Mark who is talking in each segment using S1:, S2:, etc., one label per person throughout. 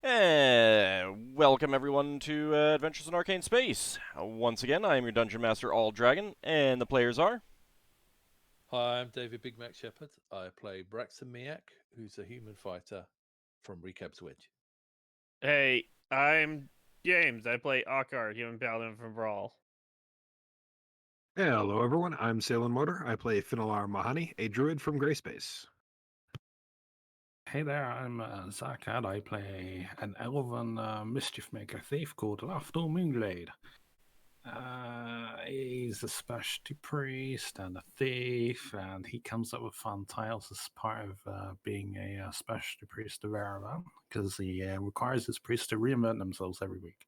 S1: Welcome everyone to Adventures in Arcane Space. Once again, I am your Dungeon Master, AuldDragon, and the players are...
S2: Hi, I'm David Big Mac Shepherd. I play Braxon Miacc, who's a human fighter from Recap's Wedge.
S3: Hey, I'm James. I play Ockar, human paladin from Brawl.
S4: Hello, everyone. I'm Salem Motor. I play Finnel'ar Mohani, a druid from Grayspace.
S5: Hey there, I'm Zakad. I play an elven Mischiefmaker thief called Lafdul Moonglade. He's a specialty priest and a thief, and he comes up with fun titles as part of being a specialty priest of Aravan, because he requires his priests to reinvent themselves every week.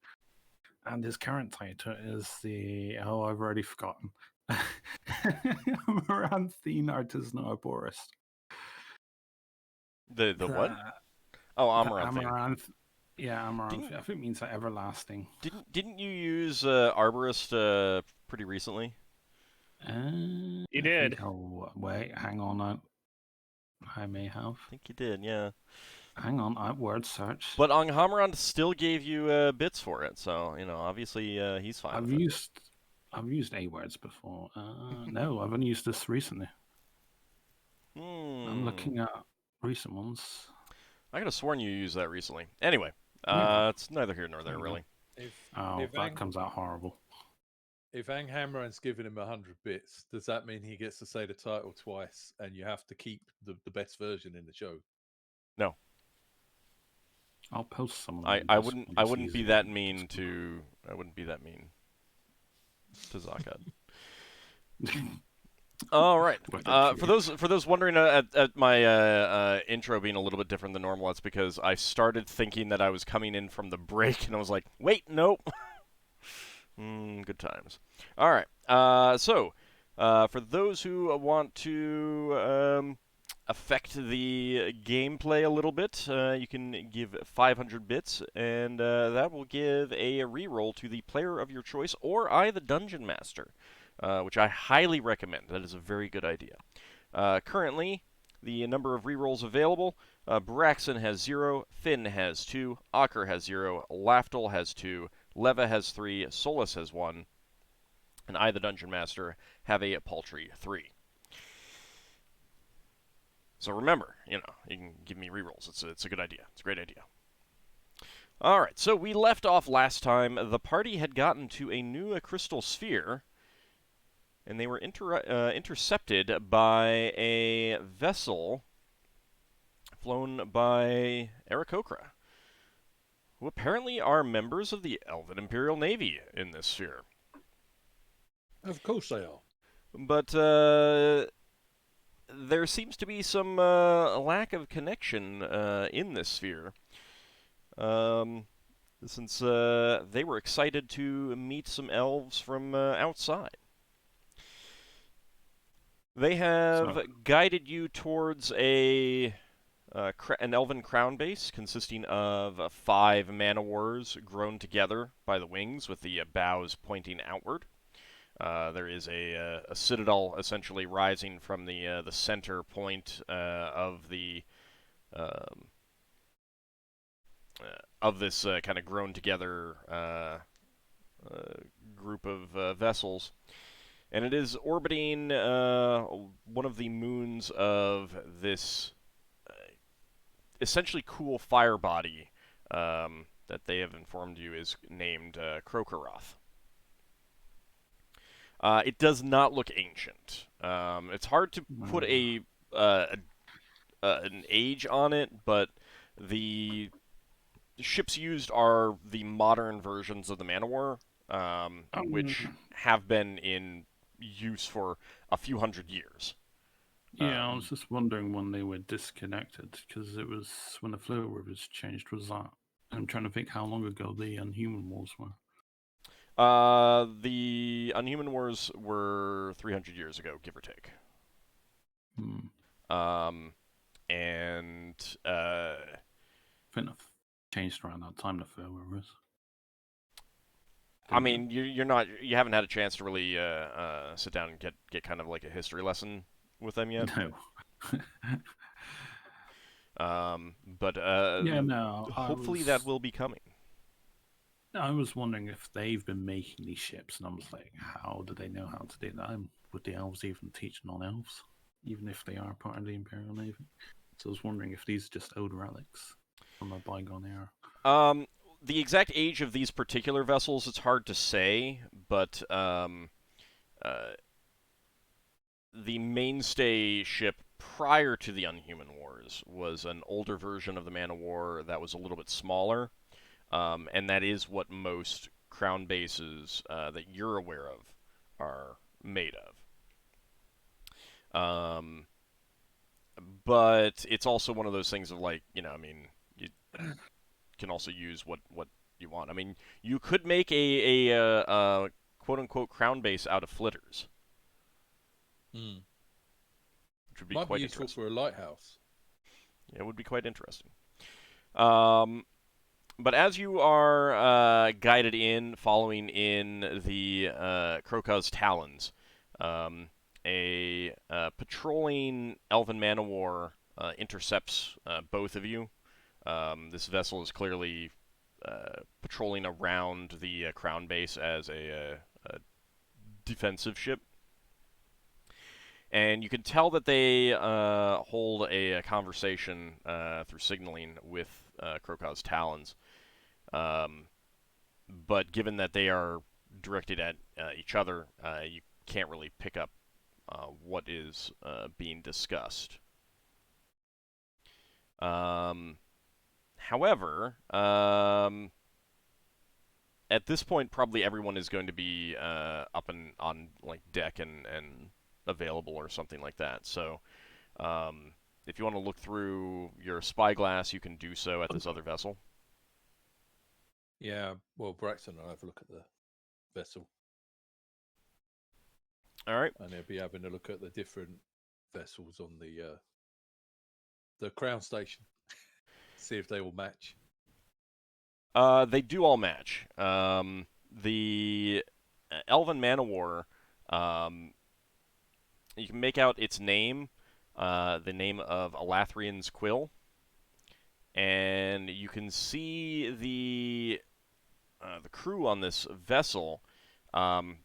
S5: And his current title is I've already forgotten. Amaranthine Artisanal Arborist.
S1: The what? Oh, Amaranth.
S5: Amaranth. Yeah, Amaranth. I think it means everlasting.
S1: Didn't you use Arborist pretty recently?
S3: You did.
S5: Oh, wait, hang on. I may have.
S1: I think you did, yeah.
S5: Hang on, I word search.
S1: But Anghammarand still gave you bits for it, so, you know, obviously he's fine
S5: I've used A words before. No, I've only used this recently. I'm looking at recent ones.
S1: I could have sworn you used that recently. Anyway, it's neither here nor there, really.
S2: If
S5: that comes out horrible.
S2: If Anghammarand's giving him 100 bits, does that mean he gets to say the title twice and you have to keep the best version in the show?
S1: No.
S5: I'll post some of
S1: them. I wouldn't be that mean to Zakad. All right. For those wondering at my intro being a little bit different than normal, that's because I started thinking that I was coming in from the break, and I was like, wait, nope. Good times. All right. So, for those who want to affect the gameplay a little bit, you can give 500 bits, and that will give a reroll to the player of your choice, or I, the Dungeon Master. Which I highly recommend. That is a very good idea. Currently, the number of rerolls available, Braxon has 0, Finn has 2, Ockar has 0, Lafdul has 2, Leva has 3, Solas has 1, and I, the Dungeon Master, have a paltry 3. So remember, you can give me rerolls. It's a good idea. It's a great idea. Alright, so we left off last time. The party had gotten to a new crystal sphere, and they were intercepted by a vessel flown by Aarakocra, who apparently are members of the Elven Imperial Navy in this sphere.
S2: Of course they are.
S1: But there seems to be some lack of connection in this sphere, since they were excited to meet some elves from outside. They have guided you towards an elven crown base consisting of 5 man-o'-wars grown together by the wings with the bows pointing outward. There is a citadel essentially rising from the center point of this kind of grown together group of vessels. And it is orbiting one of the moons of this essentially cool fire body that they have informed you is named Krokaroth. It does not look ancient. It's hard to put an age on it, but the ships used are the modern versions of the Man-O'-War, which have been in use for a few hundred years.
S5: Yeah, I was just wondering when they were disconnected, because it was when the flow rivers changed. Was that? I'm trying to think how long ago the Unhuman Wars were.
S1: The Unhuman Wars were 300 years ago, give or take. And
S5: I think they've changed around that time, the flow rivers.
S1: I mean, you haven't had a chance to really sit down and get kind of like a history lesson with them yet.
S5: No.
S1: But
S5: Yeah, no,
S1: hopefully that will be coming.
S5: I was wondering if they've been making these ships, and I was like, how do they know how to do that? And would the elves even teach non-elves, even if they are part of the Imperial Navy? So I was wondering if these are just old relics from a bygone era.
S1: The exact age of these particular vessels, it's hard to say, but the mainstay ship prior to the Unhuman Wars was an older version of the Man of War that was a little bit smaller, and that is what most crown bases that you're aware of are made of. But it's also one of those things of like, you know, I mean, you can also use what you want. I mean, you could make a quote-unquote crown base out of flitters. Which would be
S2: Might
S1: quite
S2: be useful
S1: interesting.
S2: for a lighthouse.
S1: Yeah, it would be quite interesting. But as you are guided in, following in the Krokaz's talons, a patrolling elven man-of-war intercepts both of you. This vessel is clearly patrolling around the crown base as a defensive ship. And you can tell that they hold a conversation through signaling with Krokaz's talons. But given that they are directed at each other, you can't really pick up what is being discussed. However, at this point, probably everyone is going to be up and on like deck and available or something like that. So, if you want to look through your spyglass, you can do so at this other vessel.
S2: Yeah, well, Braxon will have a look at the vessel.
S1: All right.
S2: And they'll be having a look at the different vessels on the crown station. See if they all match.
S1: They do all match. The Elven Man-of-War, you can make out its name, the name of Elathrian's Quill, and you can see the crew on this vessel.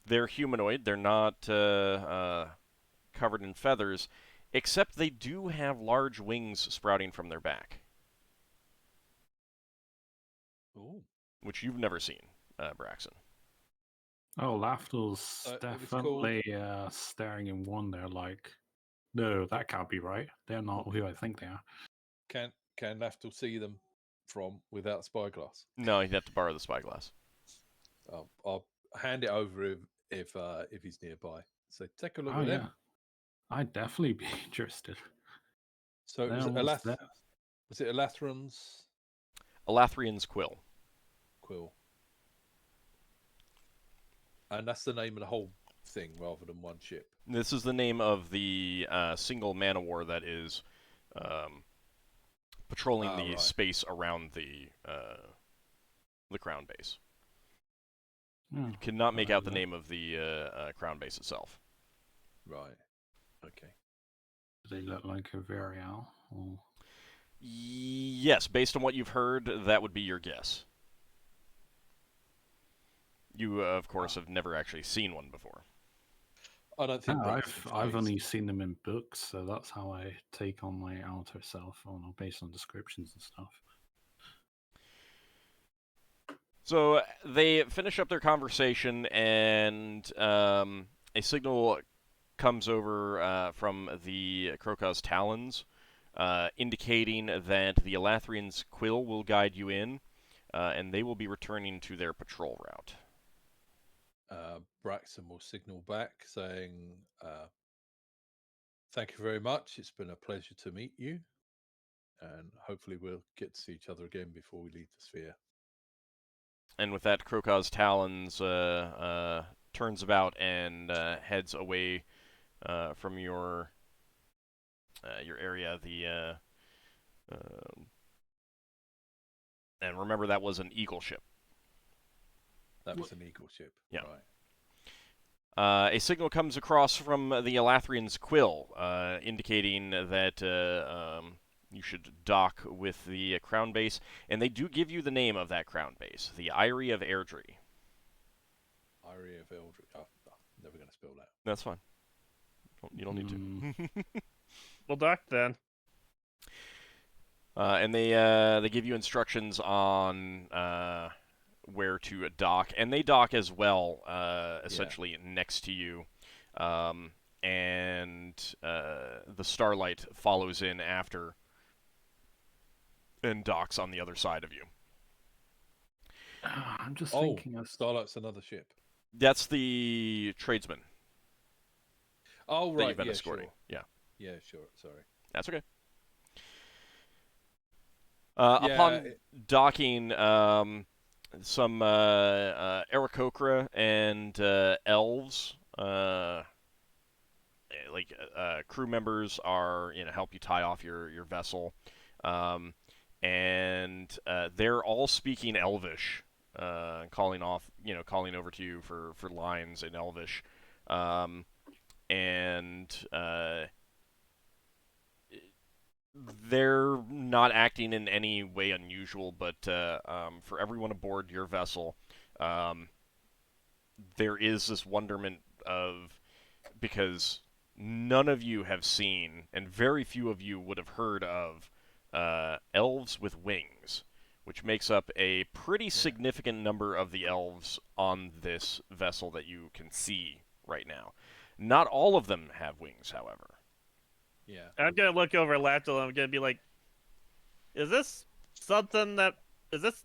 S1: They're humanoid. They're not covered in feathers, except they do have large wings sprouting from their back.
S2: Ooh.
S1: Which you've never seen, Braxon.
S5: Oh, Lafdul's
S2: it was
S5: definitely staring in wonder, like, no, that can't be right. They're not who I think they are.
S2: Can Lafdul see them from without spyglass?
S1: No, you'd have to borrow the spyglass.
S2: I'll hand it over if he's nearby. So take a look
S5: Oh,
S2: at
S5: yeah.
S2: them.
S5: I'd definitely be interested.
S2: So it was was it Elathron's
S1: Elathrian's Quill.
S2: Quill? And that's the name of the whole thing rather than one ship.
S1: This is the name of the single man-of-war that is patrolling the space around the crown base. You cannot make out the name of the crown base itself.
S2: Right. Okay.
S5: Do they look like a Varial? Or...
S1: Yes, based on what you've heard, that would be your guess. You, of course, have never actually seen one before.
S2: I don't think.
S5: No, I've only seen them in books, so that's how I take on my outer self, based on descriptions and stuff.
S1: So they finish up their conversation, and a signal comes over from the Krokaz's talons, indicating that the Elathrian's Quill will guide you in, and they will be returning to their patrol route.
S2: Braxon will signal back saying, thank you very much. It's been a pleasure to meet you. And hopefully we'll get to see each other again before we leave the sphere.
S1: And with that, Krokaz's talons turns about and heads away from your area. And remember, that was an eagle ship.
S2: That was an eagle ship.
S1: Yeah.
S2: Right.
S1: A signal comes across from the Elathrian's Quill, indicating that you should dock with the crown base, and they do give you the name of that crown base, the Eyrie of Airdrie.
S2: Eyrie of Eldritch. Oh, I'm never going to spell that.
S1: That's fine. You don't need to.
S3: We'll dock then.
S1: And they give you instructions on where to dock, and they dock as well, essentially next to you. And the Starlight follows in after and docks on the other side of you.
S5: I'm just thinking of
S2: Starlight's another ship.
S1: That's the tradesman
S2: Oh,
S1: that
S2: right.
S1: you've been
S2: Yeah,
S1: escorting.
S2: sure.
S1: Yeah.
S2: Yeah, sure. Sorry.
S1: That's okay. Upon docking, some Aarakocra and elves, crew members, are help you tie off your vessel, and they're all speaking Elvish, calling over to you for lines in Elvish, and they're not acting in any way unusual, but for everyone aboard your vessel, there is this wonderment because none of you have seen, and very few of you would have heard of, elves with wings, which makes up a pretty significant number of the elves on this vessel that you can see right now. Not all of them have wings, however.
S2: Yeah.
S3: I'm gonna look over at Lafdul and I'm gonna be like, is this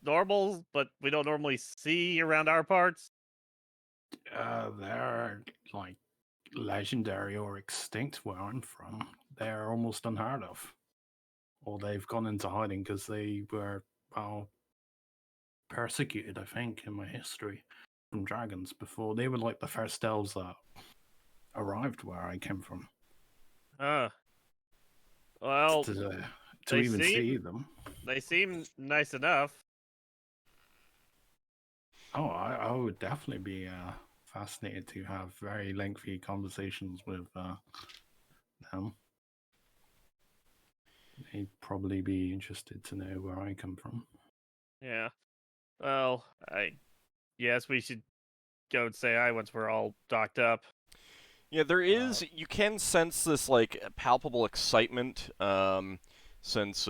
S3: normal, but we don't normally see around our parts?
S5: They're like legendary or extinct where I'm from. They're almost unheard of. Or they've gone into hiding because they were, persecuted, I think, in my history from dragons before. They were like the first elves that arrived where I came from.
S3: Well,
S5: To
S3: they
S5: even
S3: seem-
S5: see them.
S3: they seem nice enough.
S5: Oh, I would definitely be fascinated to have very lengthy conversations with them. They'd probably be interested to know where I come from.
S3: Yeah. Well, yes, we should go and say hi once we're all docked up.
S1: Yeah, there is. You can sense this palpable excitement, since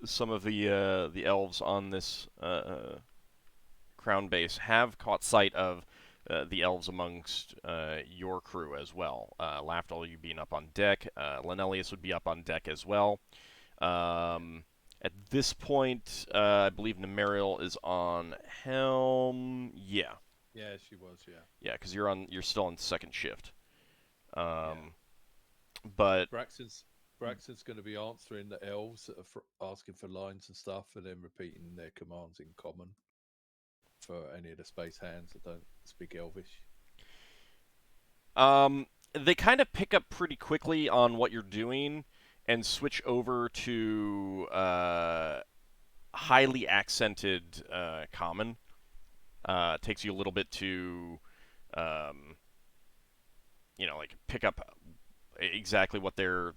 S1: some of the elves on this crown base have caught sight of the elves amongst your crew as well. Lafdul, you being up on deck. Lenelius would be up on deck as well. At this point, I believe Nemeriel is on helm. Yeah.
S2: Yeah, she was. Yeah.
S1: Yeah, because you're still on second shift. But
S2: Braxon's going to be answering the elves that are asking for lines and stuff, and then repeating their commands in common for any of the space hands that don't speak Elvish.
S1: they kind of pick up pretty quickly on what you're doing and switch over to highly accented common. Takes you a little bit to pick up exactly what they're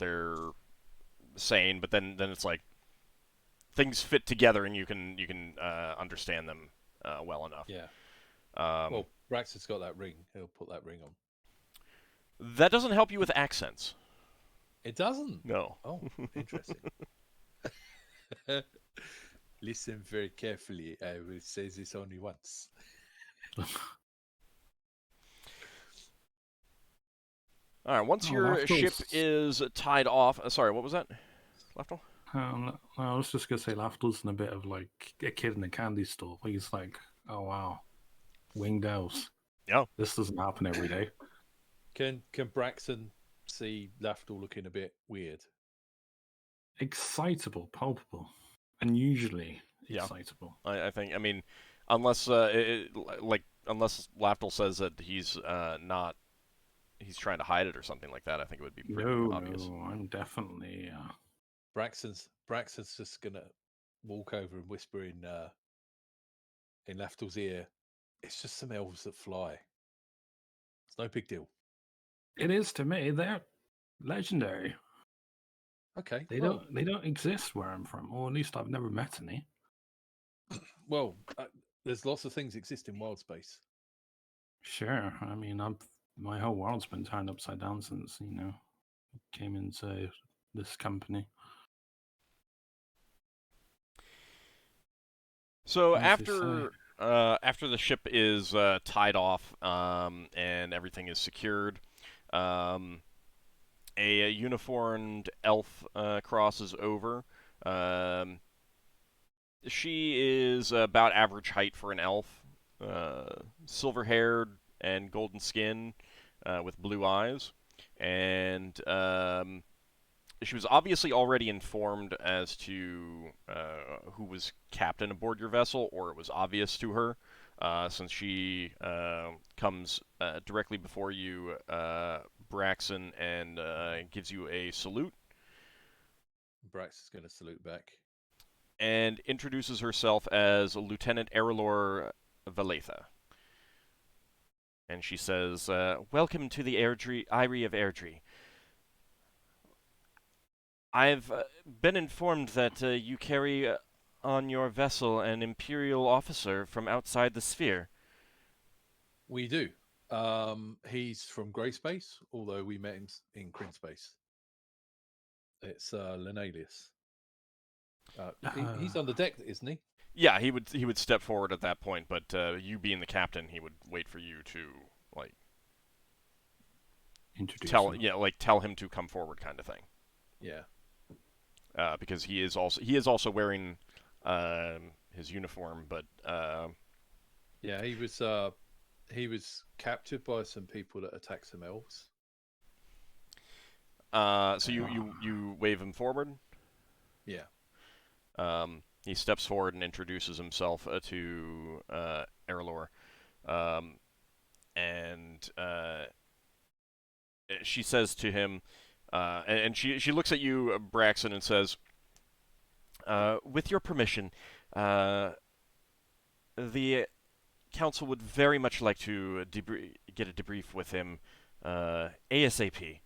S1: saying, but then it's like things fit together and you can understand them well enough.
S2: Yeah. Well, Braxon's got that ring. He'll put that ring on.
S1: That doesn't help you with accents.
S2: It doesn't?
S1: No.
S2: Oh, interesting. Listen very carefully. I will say this only once.
S1: All right. Once your ship is tied off, sorry, what was that, Lafdul?
S5: I was just gonna say Lafdul's in a bit of like a kid in a candy store. He's like, oh wow, winged elves.
S1: Yeah.
S5: This doesn't happen every day.
S2: Can Braxon see Lafdul looking a bit weird?
S5: Excitable, palpable, unusually excitable.
S1: I think. I mean, unless unless Lafdul says that he's not. He's trying to hide it or something like that. I think it would be pretty obvious.
S5: No, I'm definitely.
S2: Braxon's just gonna walk over and whisper in Lafdul's ear. It's just some elves that fly. It's no big deal.
S5: It is to me. They're legendary.
S2: Okay.
S5: They don't exist where I'm from, or at least I've never met any.
S2: Well, there's lots of things exist in wild space.
S5: Sure, I mean, my whole world's been turned upside down since came into this company.
S1: So
S5: As they say.
S1: after the ship is tied off and everything is secured, a uniformed elf crosses over. Um, she is about average height for an elf, silver-haired and golden skin, with blue eyes, and she was obviously already informed as to who was captain aboard your vessel, or it was obvious to her, since she comes directly before you, Braxon, and gives you a salute.
S2: Brax is going to salute back.
S1: And introduces herself as Lieutenant Errolor Valetha. And she says, "Welcome to the Eyrie of Airdrie. I've been informed that you carry on your vessel an Imperial officer from outside the sphere."
S2: We do. He's from Grey Space, although we met him in Crin Space. It's Lenalius. He's on the deck, isn't he?
S1: Yeah, he would step forward at that point, but you being the captain, he would wait for you to
S5: Introduce
S1: tell
S5: him.
S1: tell him to come forward, kind of thing.
S2: Yeah.
S1: Because he is also wearing his uniform, but
S2: Yeah, he was captured by some people that attacked some elves.
S1: so you wave him forward.
S2: Yeah.
S1: He steps forward and introduces himself to Errolor, and she says to him, and she looks at you, Braxon, and says, "With your permission, the council would very much like to get a debrief with him ASAP."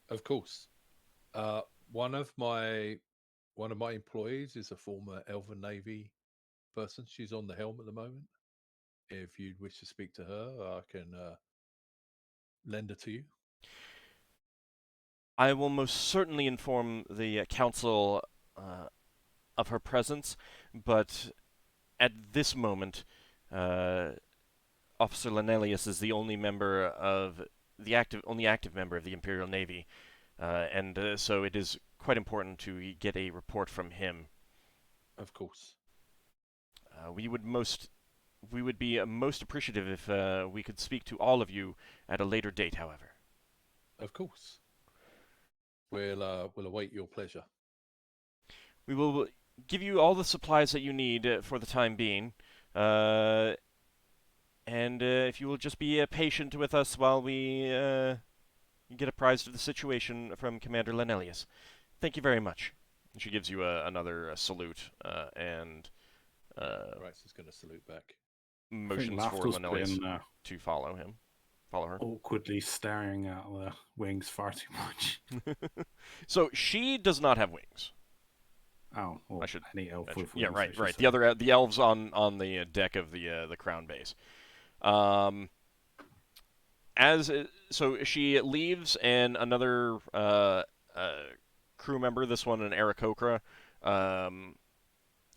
S2: Of course. One of my employees is a former Elven Navy person. She's on the helm at the moment. If you'd wish to speak to her, I can lend her to you.
S1: I will most certainly inform the council of her presence, but at this moment, Officer Lenalius is the only member of only active member of the Imperial Navy, and so it is quite important to get a report from him.
S2: Of course.
S1: We would be most appreciative if we could speak to all of you at a later date, however.
S2: Of course. We'll await your pleasure.
S1: We will give you all the supplies that you need for the time being, and if you will just be patient with us while we get apprised of the situation from Commander Lenelius. Thank you very much. And she gives you another salute, and
S2: Rax is going to salute back.
S1: motions for
S5: Lafdul's
S1: Lenelius
S5: been
S1: to follow her.
S5: awkwardly staring at the wings far too much.
S1: So she does not have wings.
S5: Oh, well,
S1: I should
S5: any elf with
S1: yeah,
S5: wings, I should
S1: right.
S5: say.
S1: The elves on the deck of the crown base. So she leaves, and another crew member, this one an Aarakocra,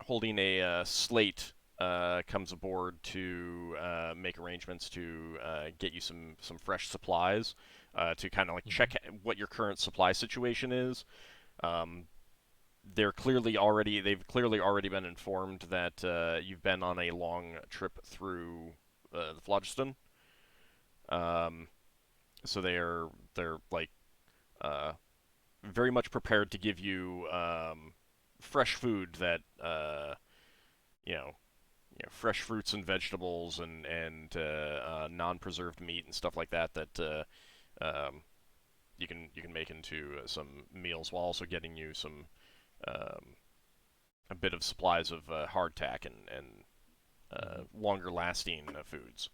S1: holding a slate, comes aboard to make arrangements to get you some fresh supplies, to kind of check what your current supply situation is. They've clearly already been informed that you've been on a long trip through the phlogiston. So they're very much prepared to give you fresh food that fresh fruits and vegetables and non-preserved meat and stuff like that you can make into some meals, while also getting you some a bit of supplies of hardtack and longer lasting foods.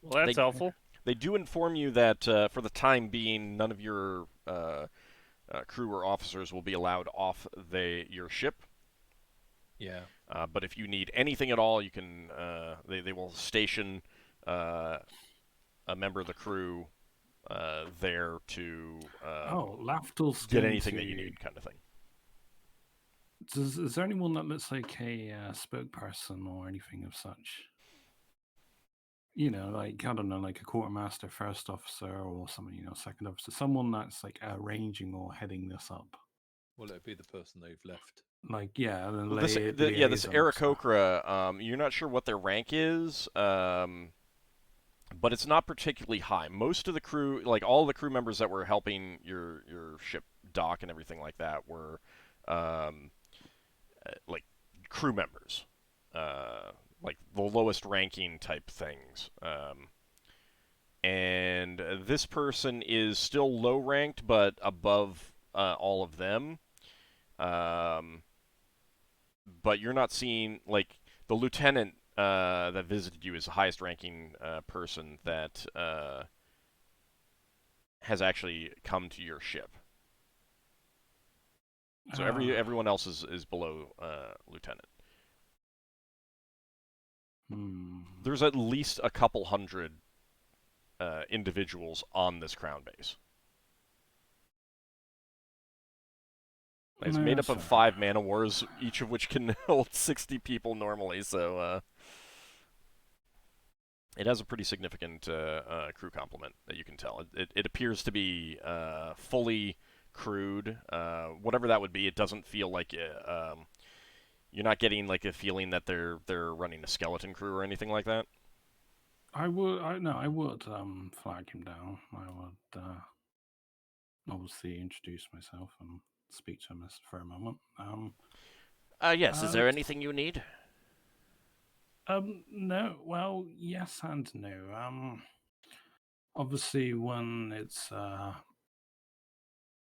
S3: Well, that's helpful.
S1: They do inform you that for the time being, none of your crew or officers will be allowed off your ship.
S2: Yeah.
S1: But if you need anything at all, you can. They will station a member of the crew there to
S5: Lafdul's
S1: get
S5: going
S1: anything
S5: to...
S1: that you need, kind of thing.
S5: Is there anyone that looks like a spokesperson or anything of such? You know, like, I don't know, like a quartermaster, first officer, or someone, you know, second officer. Someone that's like arranging or heading this up.
S2: Well, it'd be the person they've left.
S5: Like, yeah, the
S1: This Aarakocra, you're not sure what their rank is, but it's not particularly high. Most of the crew, like all the crew members that were helping your ship dock and everything like that, were like crew members, like the lowest ranking type things. And this person is still low ranked, but above all of them. But you're not seeing, like, the lieutenant that visited you is the highest ranking person that has actually come to your ship. So everyone else is below lieutenant. There's at least a couple hundred individuals on this crown base. It's made up of 5 man-o-wars, each of which can hold 60 people normally, so it has a pretty significant crew complement that you can tell. It appears to be fully crewed. Whatever that would be, it doesn't feel like you're not getting like a feeling that they're running a skeleton crew or anything like that.
S5: I would flag him down. I would obviously introduce myself and speak to him for a moment.
S1: Yes, is there anything you need?
S5: No. Well, yes and no. Obviously, when it's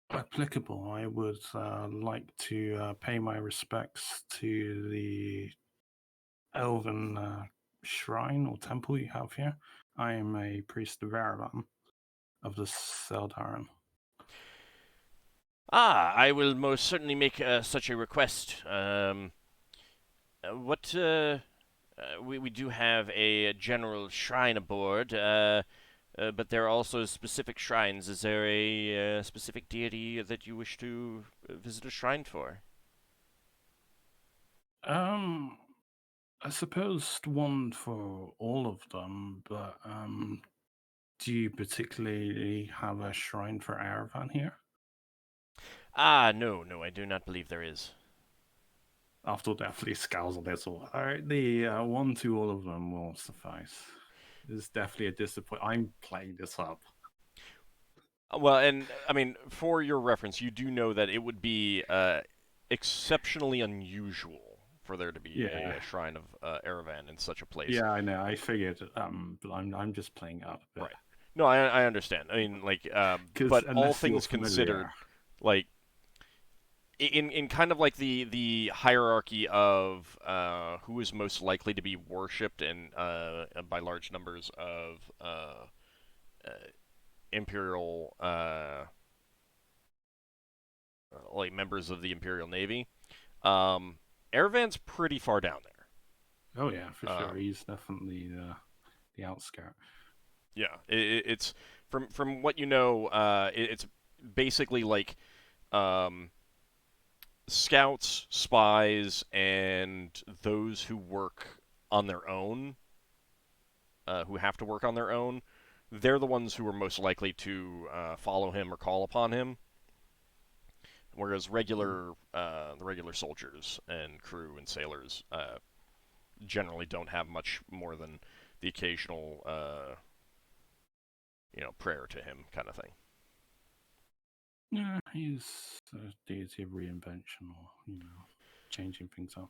S5: applicable, I would like to pay my respects to the elven shrine or temple you have here. I am a priest of Aravan of the Seldaran.
S1: I will most certainly make such a request. We do have a general shrine aboard, but there are also specific shrines. Is there a specific deity that you wish to visit a shrine for?
S5: I suppose one for all of them, but do you particularly have a shrine for Aravan here?
S1: No, I do not believe there is.
S5: Lafdul definitely scowls on this all. Alright, the one to all of them will suffice. It's definitely a disappointment. I'm playing this up.
S1: Well, and, I mean, for your reference, you do know that it would be exceptionally unusual for there to be a shrine of Erevan in such a place.
S5: Yeah, I know. I figured, but I'm just playing up.
S1: Right. No, I understand. I mean, like, but all things considered, like, in kind of like the hierarchy of who is most likely to be worshipped and by large numbers of Imperial like members of the Imperial Navy, Erevan's pretty far down there.
S5: Oh yeah, for sure. He's definitely the outskirt.
S1: Yeah, it's from what you know, it's basically like scouts, spies, and those who work on their own, who have to work on their own. They're the ones who are most likely to follow him or call upon him. Whereas the regular soldiers and crew and sailors generally don't have much more than the occasional, prayer to him kind of thing.
S5: Yeah, he's a deity of reinvention, or changing things up.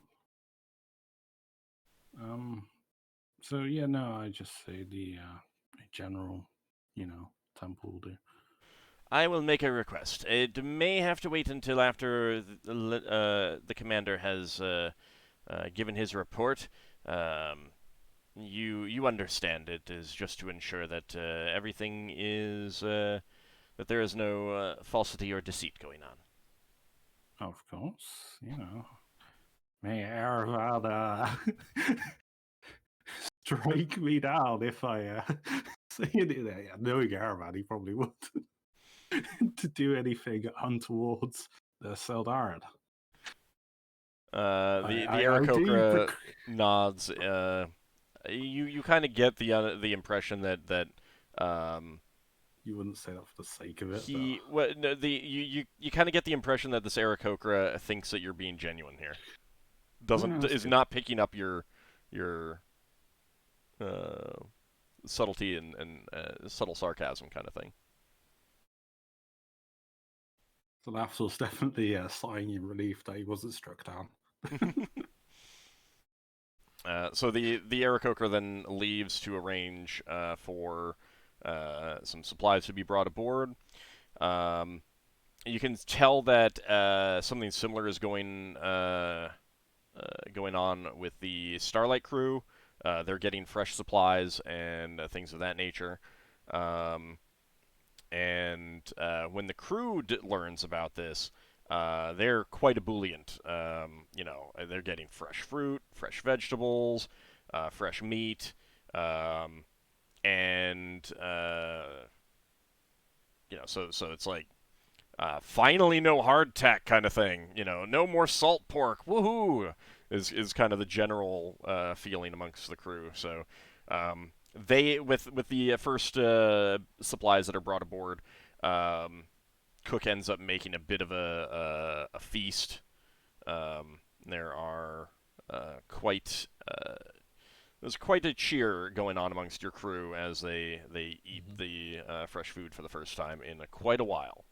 S5: So yeah, no, I just say the general, temple will do.
S1: I will make a request. It may have to wait until after the commander has given his report. you understand it is just to ensure that everything is that there is no falsity or deceit going on.
S5: Of course, may Erevad strike me down if I say anything. Yeah, knowing Erevad, he probably would to do anything untowards the Seldaran.
S1: The
S5: I do
S1: Aarakocra nods. You kind of get the impression that
S5: you wouldn't say that for the sake of it.
S1: he no, you kind of get the impression that this Aarakocra thinks that you're being genuine here. Is
S5: good.
S1: not picking up your subtlety and subtle sarcasm kind of thing.
S5: So Lafdul's definitely sighing in relief that he wasn't struck down.
S1: So the Aarakocra then leaves to arrange for some supplies to be brought aboard. You can tell that something similar is going on with the Starlight crew. They're getting fresh supplies and things of that nature. And when the crew learns about this, they're quite ebullient. They're getting fresh fruit, fresh vegetables, fresh meat, and so it's like finally no hardtack kind of thing. No more salt pork. Woohoo! Is kind of the general feeling amongst the crew. So. They with the first supplies that are brought aboard, Cook ends up making a bit of a feast. There are there's quite a cheer going on amongst your crew as they eat the fresh food for the first time in quite a while.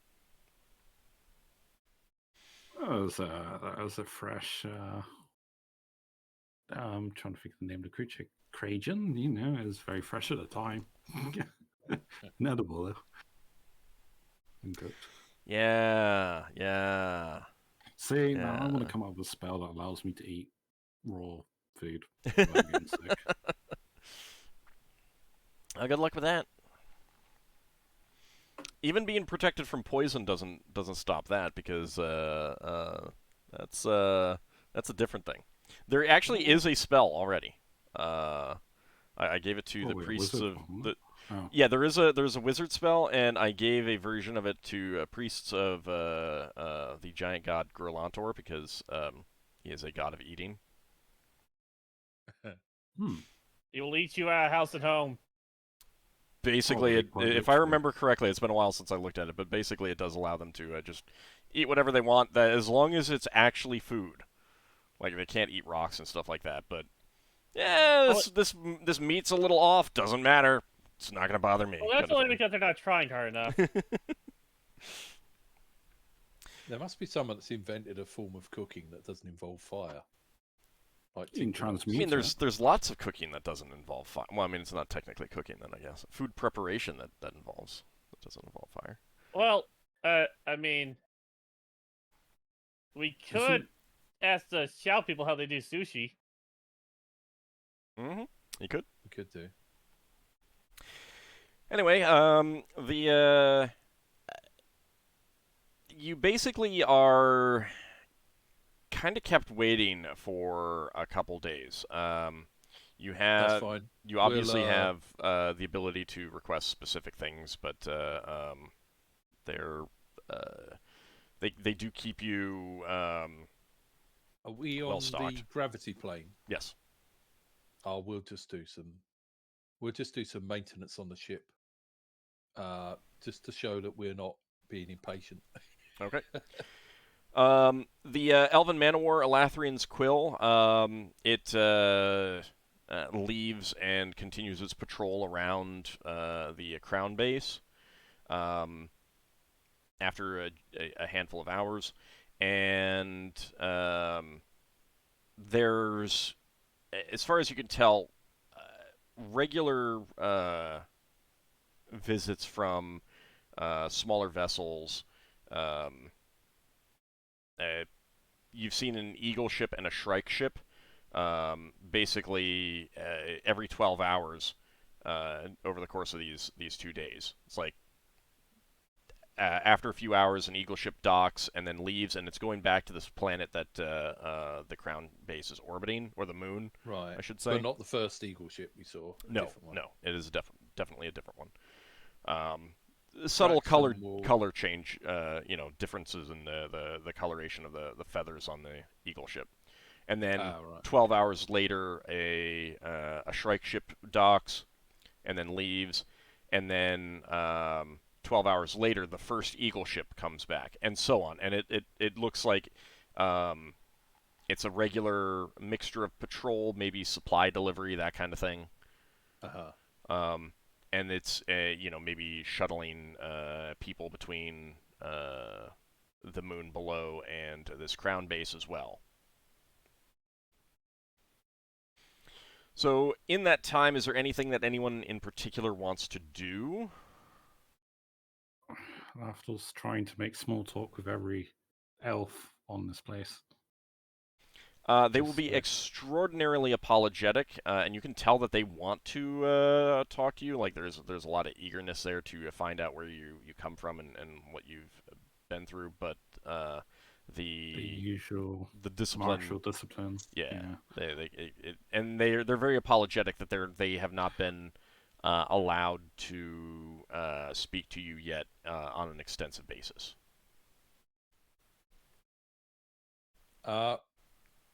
S5: That was a fresh. I'm trying to think of the name of the creature. Krajan, it was very fresh at the time. Inedible, though. And cooked.
S1: Yeah.
S5: See, now I want
S1: Yeah.
S5: to come up with a spell that allows me to eat raw food without getting sick.
S1: Good luck with that. Even being protected from poison doesn't stop that, because that's a different thing. There actually is a spell already. I gave it to the priests of the.
S5: Oh.
S1: Yeah, there's a wizard spell, and I gave a version of it to priests of the giant god Gurlantor, because he is a god of eating.
S3: He will eat you at house and home.
S1: Basically, if I remember correctly, it's been a while since I looked at it, but basically it does allow them to just eat whatever they want, that as long as it's actually food. Like, they can't eat rocks and stuff like that, but yeah, this meat's a little off. Doesn't matter. It's not gonna bother me.
S3: Well, that's only because they're not trying hard enough.
S2: There must be someone that's invented a form of cooking that doesn't involve fire. Like
S5: You can transmute.
S1: I mean, there's lots of cooking that doesn't involve fire. Well, I mean, it's not technically cooking then, I guess. Food preparation that doesn't involve fire.
S3: Well, I mean, we could ask the Shout people how they do sushi.
S1: Mm-hmm. You could.
S2: You could do.
S1: Anyway, you basically are kind of kept waiting for a couple days. You
S2: That's
S1: have
S2: fine.
S1: you obviously have the ability to request specific things, but they do keep you
S2: Are we on
S1: well-stocked.
S2: the gravity plane?
S1: Yes.
S2: Oh, we'll just do some maintenance on the ship, just to show that we're not being impatient.
S1: Okay. The Elven Man-O-War Elathrian's Quill, it leaves and continues its patrol around the Crown Base after a handful of hours, and there's, as far as you can tell, regular visits from smaller vessels. You've seen an Eagle ship and a Shrike ship basically every 12 hours over the course of these 2 days. It's like after a few hours, an eagle ship docks and then leaves, and it's going back to this planet that the Crown base is orbiting, or the moon,
S2: Right.
S1: I should say.
S2: But not the first eagle ship we saw.
S1: No,
S2: One.
S1: no, it is definitely a different one. Subtle
S2: Braxon
S1: color change, differences in the coloration of the feathers on the eagle ship. And then 12 hours later, a Shrike ship docks and then leaves, and then 12 hours later, the first eagle ship comes back, and so on. And it looks like it's a regular mixture of patrol, maybe supply delivery, that kind of thing. And it's maybe shuttling people between the moon below and this Crown base as well. So in that time, is there anything that anyone in particular wants to do?
S5: Lafdul's trying to make small talk with every elf on this place.
S1: They will be extraordinarily apologetic, and you can tell that they want to talk to you. Like there's a lot of eagerness there to find out where you come from and what you've been through. But the
S5: usual
S1: discipline,
S5: martial discipline.
S1: Yeah. They're very apologetic that they have not been allowed to speak to you yet on an extensive basis.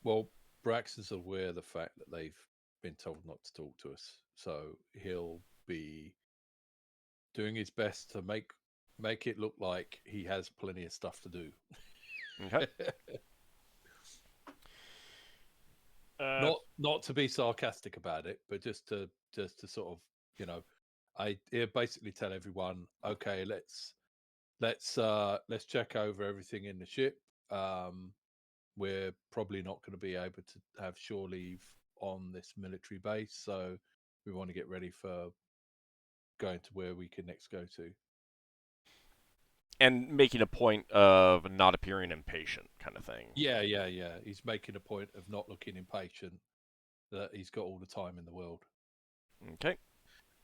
S2: Well, Braxon's aware of the fact that they've been told not to talk to us, so he'll be doing his best to make it look like he has plenty of stuff to do.
S1: Okay.
S2: Not to be sarcastic about it, but just to sort of, I basically tell everyone, okay, let's check over everything in the ship. We're probably not going to be able to have shore leave on this military base, so we want to get ready for going to where we can next go to.
S1: And making a point of not appearing impatient, kind of thing.
S2: Yeah. He's making a point of not looking impatient, that he's got all the time in the world.
S1: Okay.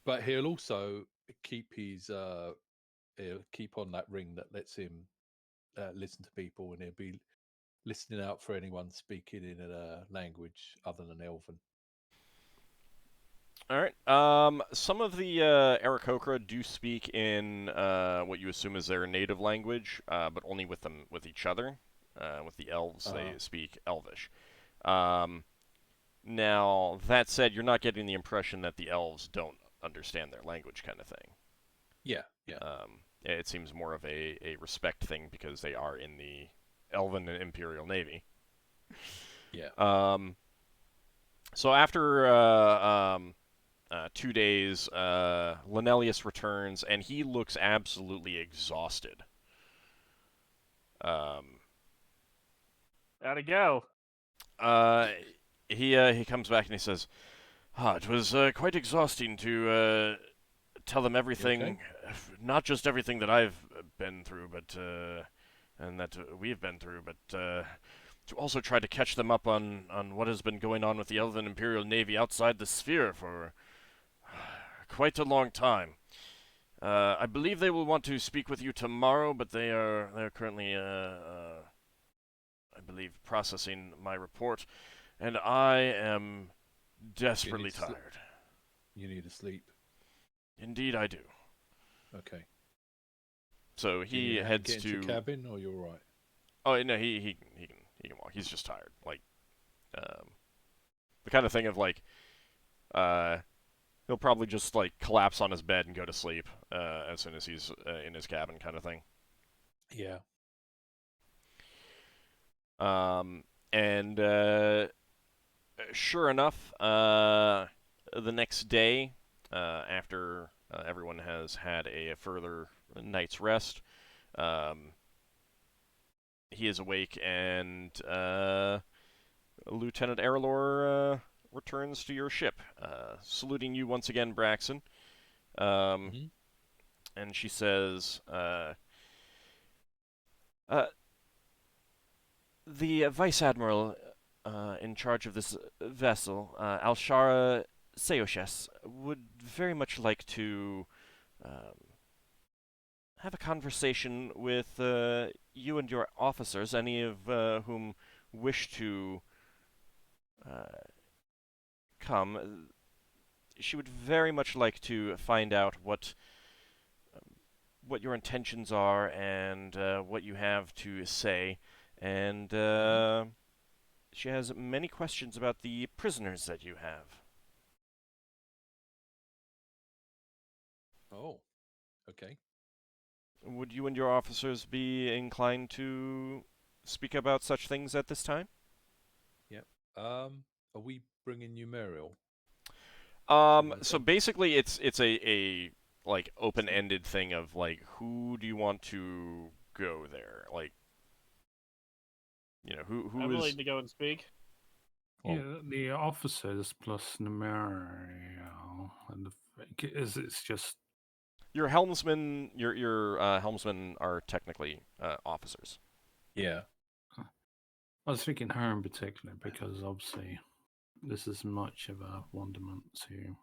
S2: But he'll also keep he'll keep on that ring that lets him listen to people, and he'll be listening out for anyone speaking in a language other than Elven.
S1: All right. Some of the Aarakocra do speak in what you assume is their native language, but only with each other. With the elves, they speak Elvish. Now, that said, you're not getting the impression that the elves don't understand their language, kind of thing.
S2: Yeah.
S1: It seems more of a respect thing because they are in the Elven Imperial Navy.
S2: Yeah.
S1: So after 2 days, Linelius returns, and he looks absolutely exhausted.
S3: How'd it go?
S1: He comes back and he says, it was quite exhausting to tell them everything, not just everything that I've been through, but and that we've been through, but to also try to catch them up on what has been going on with the Elven Imperial Navy outside the sphere for quite a long time. I believe they will want to speak with you tomorrow, but they're currently I believe processing my report, and I am desperately tired.
S2: You need to sleep.
S1: Indeed, I do.
S2: Okay.
S1: So he heads
S2: to your cabin, or you're all right?
S1: Oh no, he can walk. He's just tired. Like, the kind of thing of like, he'll probably just like collapse on his bed and go to sleep as soon as he's in his cabin, kind of thing.
S2: Yeah.
S1: And sure enough, the next day, after everyone has had a further night's rest, he is awake, and Lieutenant Errolor returns to your ship, saluting you once again, Braxon. And she says, the Vice Admiral in charge of this vessel, Alshara Seoshes, would very much like to have a conversation with you and your officers, any of whom wish to come. She would very much like to find out what your intentions are and what you have to say, and she has many questions about the prisoners that you have.
S2: Oh, okay.
S1: Would you and your officers be inclined to speak about such things at this time?
S2: Are we bringing you Muriel?
S1: So basically, it's a like open-ended thing of like, who do you want to go there? Like, who
S3: I'm
S1: is
S3: willing to go and speak.
S5: Yeah, the officers plus Numerial, and it's just
S1: your helmsman? Your helmsmen are technically officers.
S2: Yeah.
S5: I was thinking her in particular because obviously this is much of a wonderment to.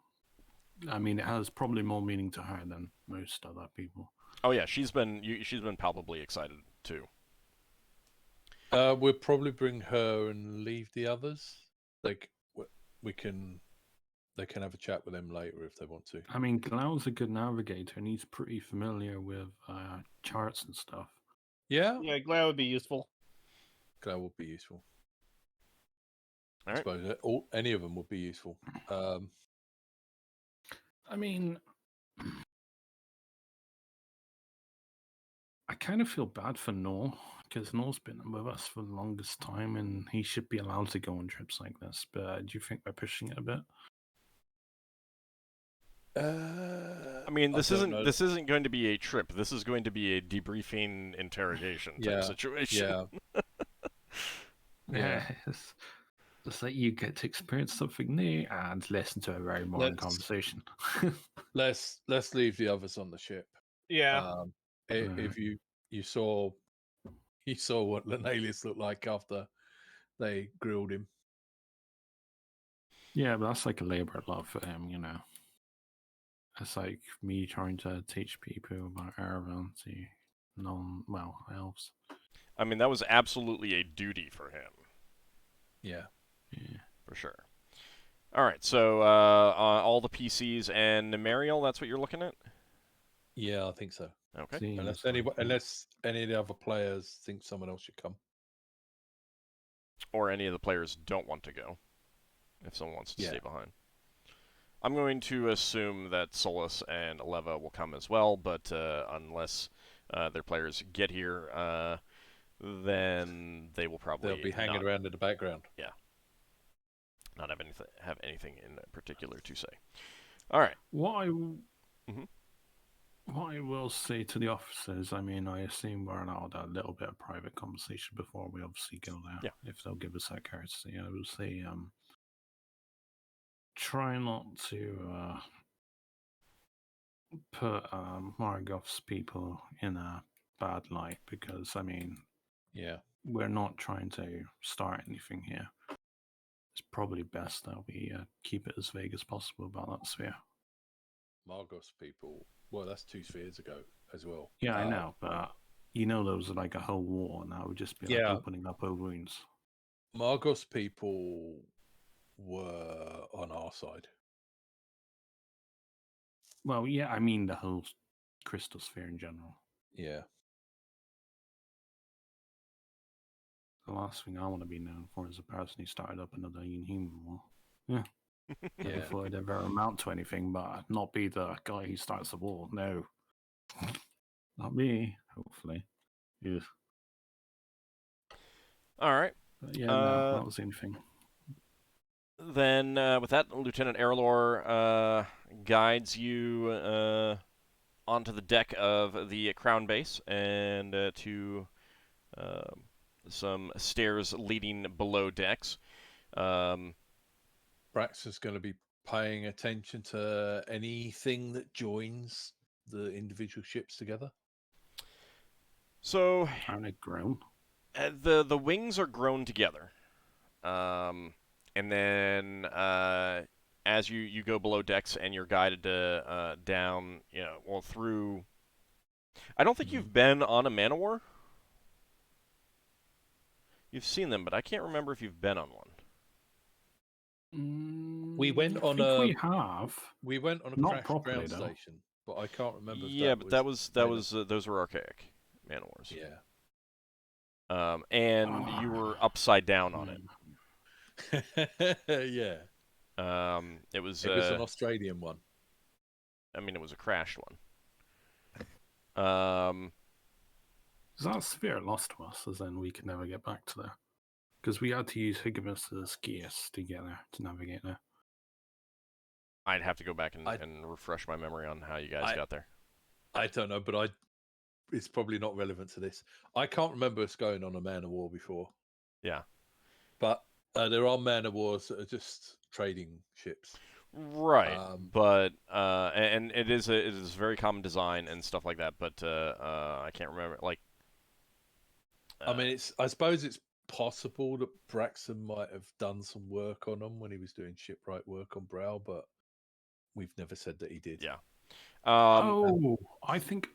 S5: I mean, it has probably more meaning to her than most other people.
S1: Oh yeah, she's been palpably excited too.
S2: We'll probably bring her and leave the others. Like they can have a chat with them later if they want to.
S5: I mean, Glau's a good navigator and he's pretty familiar with charts and stuff.
S2: Yeah,
S3: Yeah, glad would be useful.
S2: that would be useful.
S1: All
S2: I
S1: right.
S2: suppose any of them would be useful.
S5: I mean, I kind of feel bad for Noor because Noor's been with us for the longest time and he should be allowed to go on trips like this. But do you think we're pushing it a bit?
S1: I mean, this isn't going to be a trip. This is going to be a debriefing interrogation type situation.
S2: Yeah.
S5: It's just like you get to experience something new and listen to a very modern conversation.
S2: Let's leave the others on the ship.
S3: Yeah.
S2: If you saw what Lenalius looked like after they grilled him.
S5: Yeah, but that's like a labor of love for him, you know. It's like me trying to teach people about Aravan to elves.
S1: I mean, that was absolutely a duty for him.
S2: Yeah.
S1: For sure. All right, so all the PCs and Mariel, that's what you're looking at?
S2: Yeah, I think so.
S1: Okay.
S2: Unless any of the other players think someone else should come.
S1: Or any of the players don't want to go, if someone wants to stay behind. I'm going to assume that Solas and Leva will come as well, but unless their players get here, then they will probably
S2: They'll be hanging around in the background.
S1: Yeah. Not have anything in particular to say. All right.
S5: What I will say to the officers, I mean, I assume we're allowed a little bit of private conversation before we obviously go there.
S1: Yeah.
S5: If they'll give us that courtesy, I will say, try not to put Margoth's people in a bad light because, I mean, we're not trying to start anything here. It's probably best that we keep it as vague as possible about that sphere.
S2: Margoth's people, well, that's 2 spheres ago as well.
S5: Yeah, I know, but there was like a whole war, and that would just be like opening up old wounds.
S2: Margoth's people were on our side.
S5: Well, yeah, I mean the whole crystal sphere in general.
S2: Yeah.
S5: The last thing I want to be known for is a person who started up another Inhuman war. Yeah. Before it ever amount to anything, but not be the guy who starts the war. No. Not me, hopefully. Yeah.
S1: All right.
S5: But yeah, no, that was anything.
S1: Then, with that, Lieutenant Erlor guides you onto the deck of the Crown Base and to some stairs leading below decks.
S2: Braxon's going to be paying attention to anything that joins the individual ships together.
S1: So,
S5: aren't they grown?
S1: The wings are grown together. And then as you go below decks and you're guided to down, well through. I don't think you've been on a Man of War. You've seen them, but I can't remember if you've been on one.
S2: We went
S5: I
S2: on
S5: think
S2: a
S5: we have.
S2: we went on a
S5: Not
S2: crash
S5: properly,
S2: ground
S5: though.
S2: station, but I can't remember.
S1: Yeah,
S2: if
S1: but
S2: that
S1: that
S2: Man
S1: was those were archaic Man of Wars.
S2: Yeah.
S1: And you were upside down on it.
S2: Yeah.
S1: It was
S2: an Australian one.
S1: I mean, it was a crashed one.
S5: That sphere lost to us, as in we could never get back to there. Because we had to use Higimus's gears to get there, to navigate there.
S1: I'd have to go back and refresh my memory on how you guys got there.
S2: I don't know, but it's probably not relevant to this. I can't remember us going on a Man of War before.
S1: Yeah.
S2: But there are Man of Wars that are just trading ships.
S1: Right, but and it is a very common design and stuff like that. But I can't remember. Like,
S2: I mean, I suppose it's possible that Braxon might have done some work on them when he was doing shipwright work on Brow, but we've never said that he did.
S1: Yeah.
S5: I think.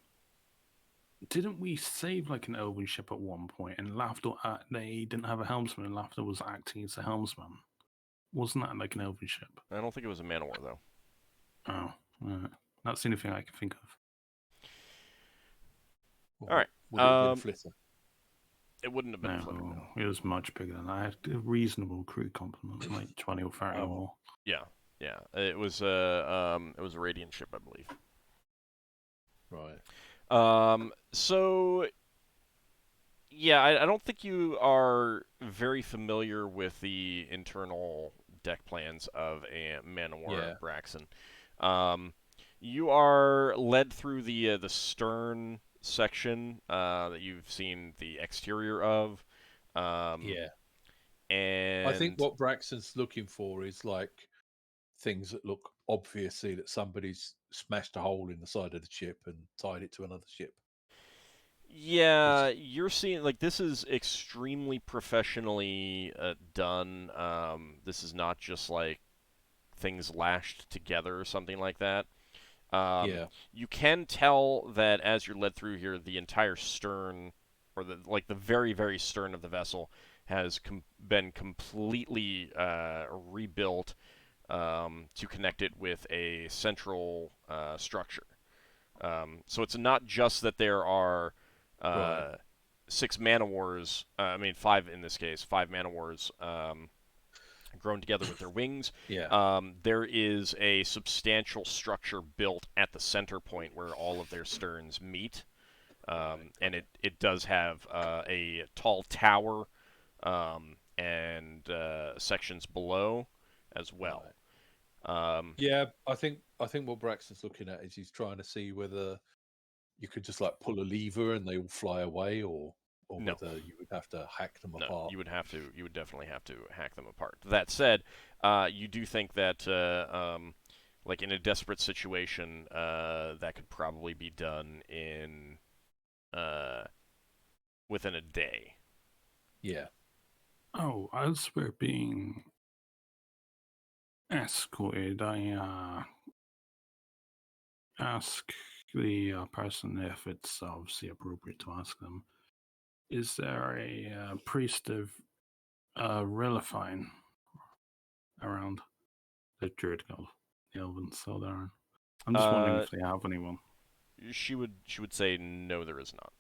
S5: Didn't we save like an elven ship at one point? And Lafdul, they didn't have a helmsman, and Lafdul was acting as a helmsman. Wasn't that like an elven ship?
S1: I don't think it was a Man of War though.
S5: Oh, right. That's the only thing I can think of.
S1: All right.
S2: Would it have been Flitter?
S1: It wouldn't have been a Flitter. No.
S5: It was much bigger than that. I had a reasonable crew complement, like 20 or 30 or more.
S1: Yeah. It was a Radiant ship, I believe.
S2: Right.
S1: So yeah, I don't think you are very familiar with the internal deck plans of a Man of War Braxon. You are led through the stern section that you've seen the exterior of.
S2: Yeah.
S1: And
S2: I think what Braxton's looking for is like things that look obviously that somebody's smashed a hole in the side of the ship and tied it to another ship.
S1: Yeah, you're seeing like this is extremely professionally done. This is not just like things lashed together or something like that. You can tell that as you're led through here, the entire stern, or the very, very stern of the vessel, has been completely rebuilt to connect it with a central structure. So it's not just that there are 6 Man of Wars, 5 in this case, 5 Man of Wars grown together with their wings. There is a substantial structure built at the center point where all of their sterns meet. And it does have a tall tower and sections below as well.
S2: Yeah, I think what Braxton's looking at is he's trying to see whether you could just like pull a lever and they all fly away, or
S1: No.
S2: whether you would have to hack them apart.
S1: You would definitely have to hack them apart. That said, you do think that like in a desperate situation, that could probably be done in within a day.
S2: Yeah.
S5: Oh, as we're being escorted, I ask the person if it's obviously appropriate to ask them. Is there a priest of Levalithana around the Druid Guild, the Elven Solar? I'm just wondering if they have anyone.
S1: She would say no, there is not.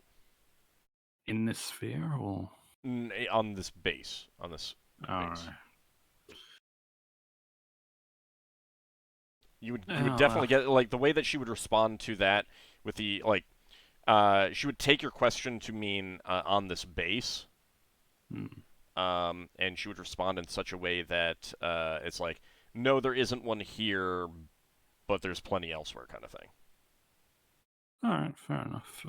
S5: In this sphere, or
S1: on this base? On this base.
S5: Right.
S1: You would definitely get like the way that she would respond to that with the like. She would take your question to mean on this base, and she would respond in such a way that it's like, no, there isn't one here, but there's plenty elsewhere, kind of thing.
S5: All right, fair enough.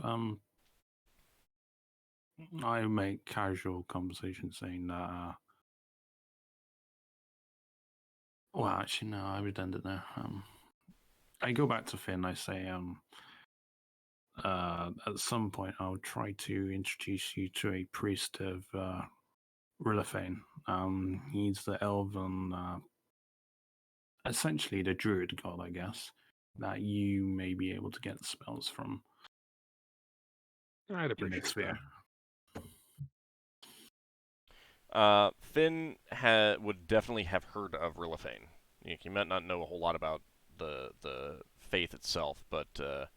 S5: I make casual conversation saying that. Well, actually, no, I redundant there. I go back to Finn. I say, at some point, I'll try to introduce you to a priest of Levalithana He's the elven, essentially the druid god, I guess, that you may be able to get spells from
S4: I'd
S5: in
S4: appreciate
S5: this sphere.
S1: Finn would definitely have heard of Rilithane. He might not know a whole lot about the faith itself, but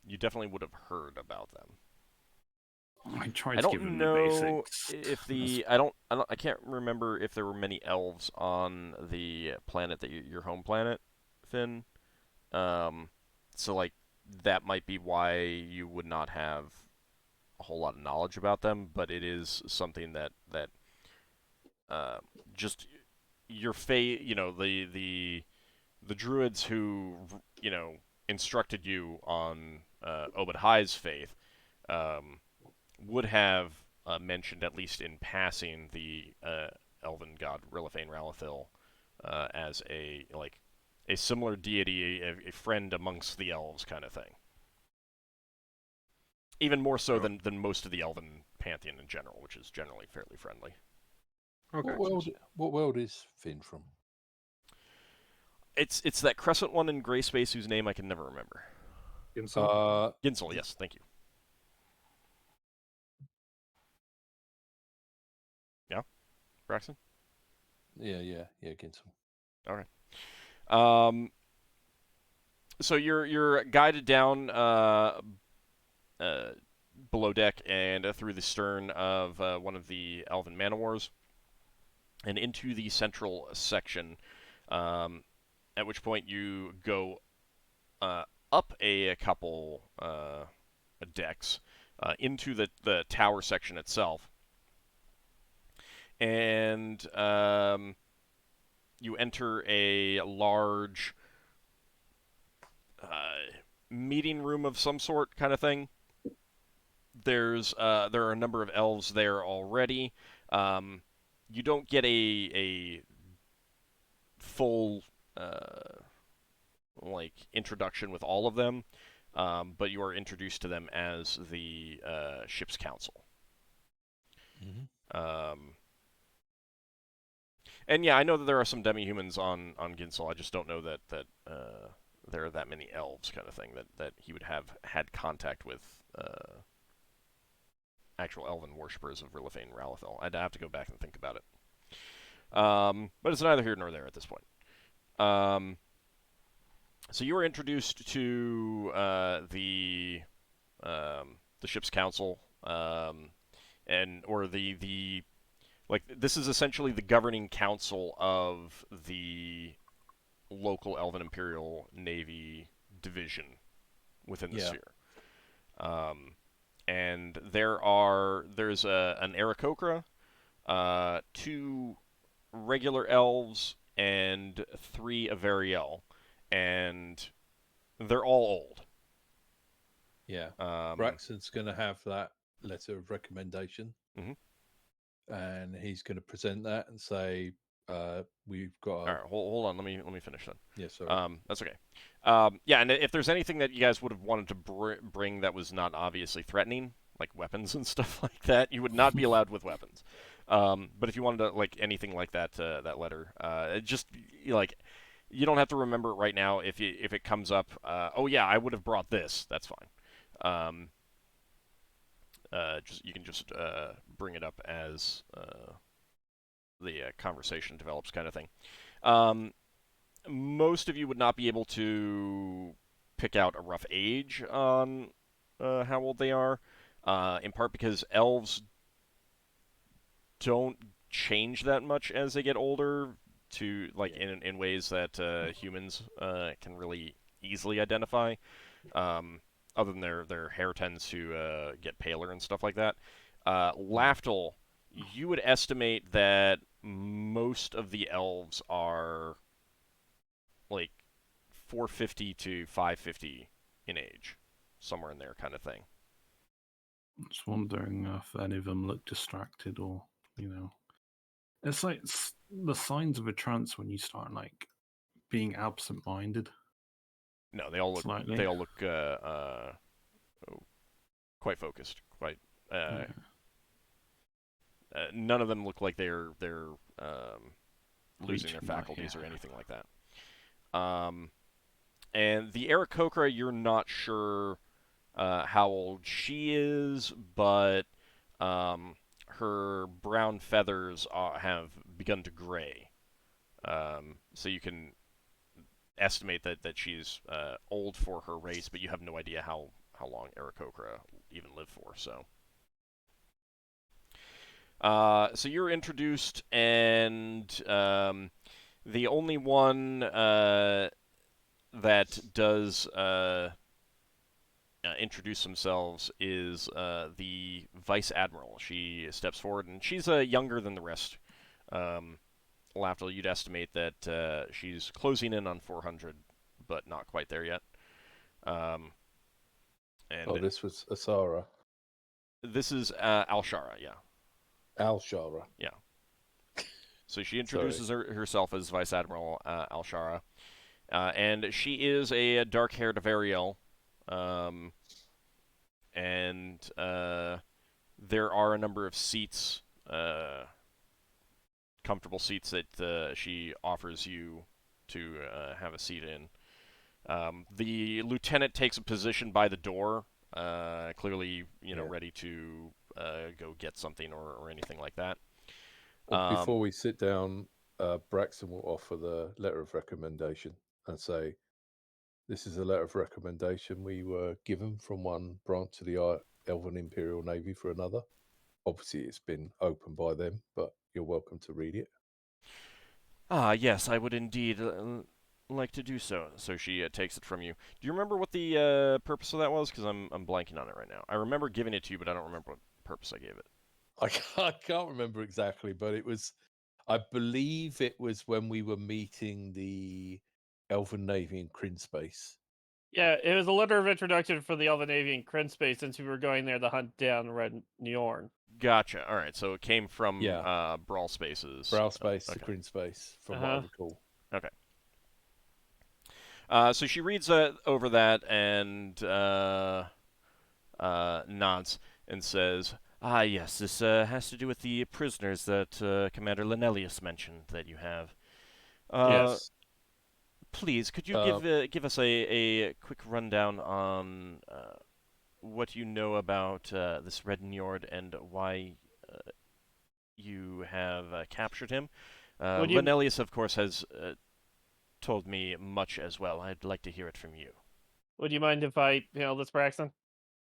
S1: you definitely would have heard about them.
S5: I tried
S1: I
S5: to give
S1: don't
S5: him
S1: know
S5: the basics.
S1: if I can't remember if there were many elves on the planet that your home planet, Finn. So like that might be why you would not have a whole lot of knowledge about them, but it is something that just your fate, the druids who instructed you on Obed High's faith would have mentioned, at least in passing, the elven god Rilithane Ralathil as a similar deity, a friend amongst the elves kind of thing. Even more so than most of the elven pantheon in general, which is generally fairly friendly.
S4: Okay.
S2: What world is Finn from?
S1: It's that crescent one in gray space whose name I can never remember. Ginsel, yes, thank you. Yeah, Braxon?
S2: Yeah, Ginsel.
S1: All right. So you're guided down below deck and through the stern of one of the elven man-o-wars and into the central section, at which point you go up a couple decks into the tower section itself, and you enter a large meeting room of some sort, kind of thing. There are a number of elves there already. You don't get a full introduction with all of them, but you are introduced to them as the ship's council.
S2: Mm-hmm.
S1: And yeah, I know that there are some demi-humans on Ginsel. I just don't know that there are that many elves, kind of thing, that he would have had contact with actual elven worshippers of Rilithane Ralathil. I'd have to go back and think about it. But it's neither here nor there at this point. So you were introduced to the ship's council, this is essentially the governing council of the local Elven Imperial Navy division within the sphere. And there's an Aarakocra, 2 regular elves, and 3 Avariel, and they're all old.
S2: Yeah. Braxon's going to have that letter of recommendation, and he's going to present that and say, "We've got."
S1: All right, hold on. Let me finish that.
S2: Yeah, sorry.
S1: That's okay. Yeah, and if there's anything that you guys would have wanted to bring that was not obviously threatening, like weapons and stuff like that, you would not be allowed with weapons. But if you wanted to, anything like that, that letter, just you don't have to remember it right now. If it comes up, oh yeah, I would have brought this. That's fine. You can just bring it up as the conversation develops, kind of thing. Most of you would not be able to pick out a rough age on how old they are, in part because elves don't change that much as they get older, to in ways that humans can really easily identify. Other than their hair tends to get paler and stuff like that. Lafdul, you would estimate that most of the elves are 450 to 550 in age, somewhere in there, kind of thing.
S5: I'm just wondering if any of them look distracted or, It's like the signs of a trance when you start being absent-minded.
S1: No, they all look
S5: slightly.
S1: they all look quite focused, quite none of them look like they're losing their
S5: Reaching out,
S1: faculties or
S5: yeah.
S1: anything like that. And the Aarakocra, you're not sure how old she is, but her brown feathers have begun to gray. So you can estimate that she's old for her race, but you have no idea how long Aarakocra even live for. So you're introduced, and the only one that does introduce themselves is the Vice Admiral. She steps forward, and she's younger than the rest. Lafdul, you'd estimate that she's closing in on 400, but not quite there yet. And
S2: this was Asara.
S1: This is Alshara, yeah.
S2: Alshara.
S1: Yeah. So she introduces herself as Vice Admiral Alshara. And she is a dark-haired Variel. And there are a number of seats, comfortable seats that she offers you to have a seat in. The lieutenant takes a position by the door, clearly, ready to go get something or anything like that.
S2: Well, before we sit down, Braxon will offer the letter of recommendation and say, "This is a letter of recommendation we were given from one branch of the Elven Imperial Navy for another. Obviously, it's been opened by them, but you're welcome to read it."
S1: Yes, I would indeed like to do so. So she takes it from you. Do you remember what the purpose of that was? Because I'm blanking on it right now. I remember giving it to you, but I don't remember what purpose I gave it.
S2: I can't remember exactly, but it was, I believe it was when we were meeting the Elven Navy in Kryn Space.
S3: Yeah, it was a letter of introduction for the Elven Navy in Kryn Space since we were going there to hunt down Red Njorn.
S1: Gotcha. All right, so it came from
S2: Yeah.
S1: Brawl Spaces.
S2: Brawl Space to
S1: okay.
S2: Kryn Space, from what I recall.
S1: Okay. So she reads over that and nods and says, "Ah, yes, this has to do with the prisoners that Commander Lenelius mentioned that you have.
S2: Yes.
S1: Please, could you give us a quick rundown on what you know about this Red Njord and why you have captured him? Lenelius, of course, has told me much as well. I'd like to hear it from you."
S3: Would you mind if I handle this, Braxton?